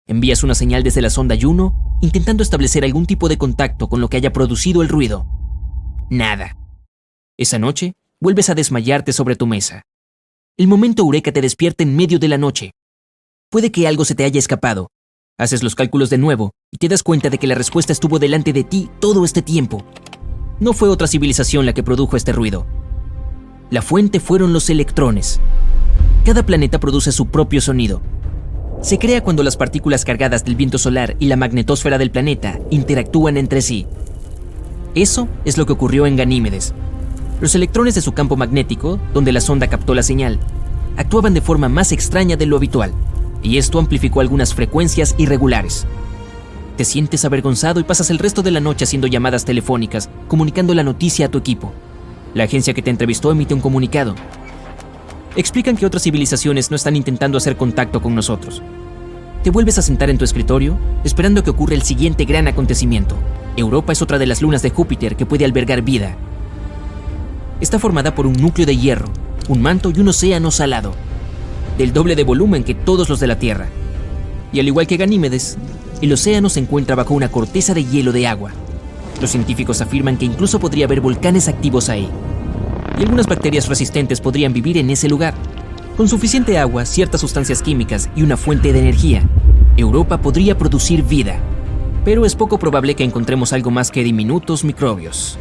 Envías una señal desde la sonda Juno, intentando establecer algún tipo de contacto con lo que haya producido el ruido. Nada. Esa noche, vuelves a desmayarte sobre tu mesa. El momento eureka te despierta en medio de la noche. Puede que algo se te haya escapado. Haces los cálculos de nuevo y te das cuenta de que la respuesta estuvo delante de ti todo este tiempo. No fue otra civilización la que produjo este ruido. La fuente fueron los electrones. Cada planeta produce su propio sonido. Se crea cuando las partículas cargadas del viento solar y la magnetosfera del planeta interactúan entre sí. Eso es lo que ocurrió en Ganímedes. Los electrones de su campo magnético, donde la sonda captó la señal, actuaban de forma más extraña de lo habitual, y esto amplificó algunas frecuencias irregulares. Te sientes avergonzado y pasas el resto de la noche haciendo llamadas telefónicas, comunicando la noticia a tu equipo. La agencia que te entrevistó emite un comunicado. Explican que otras civilizaciones no están intentando hacer contacto con nosotros. Te vuelves a sentar en tu escritorio, esperando que ocurra el siguiente gran acontecimiento. Europa es otra de las lunas de Júpiter que puede albergar vida. Está formada por un núcleo de hierro, un manto y un océano salado. del doble de volumen que todos los de la Tierra. Y al igual que Ganímedes, el océano se encuentra bajo una corteza de hielo de agua. Los científicos afirman que incluso podría haber volcanes activos ahí. Y algunas bacterias resistentes podrían vivir en ese lugar. Con suficiente agua, ciertas sustancias químicas y una fuente de energía, Europa podría producir vida. Pero es poco probable que encontremos algo más que diminutos microbios.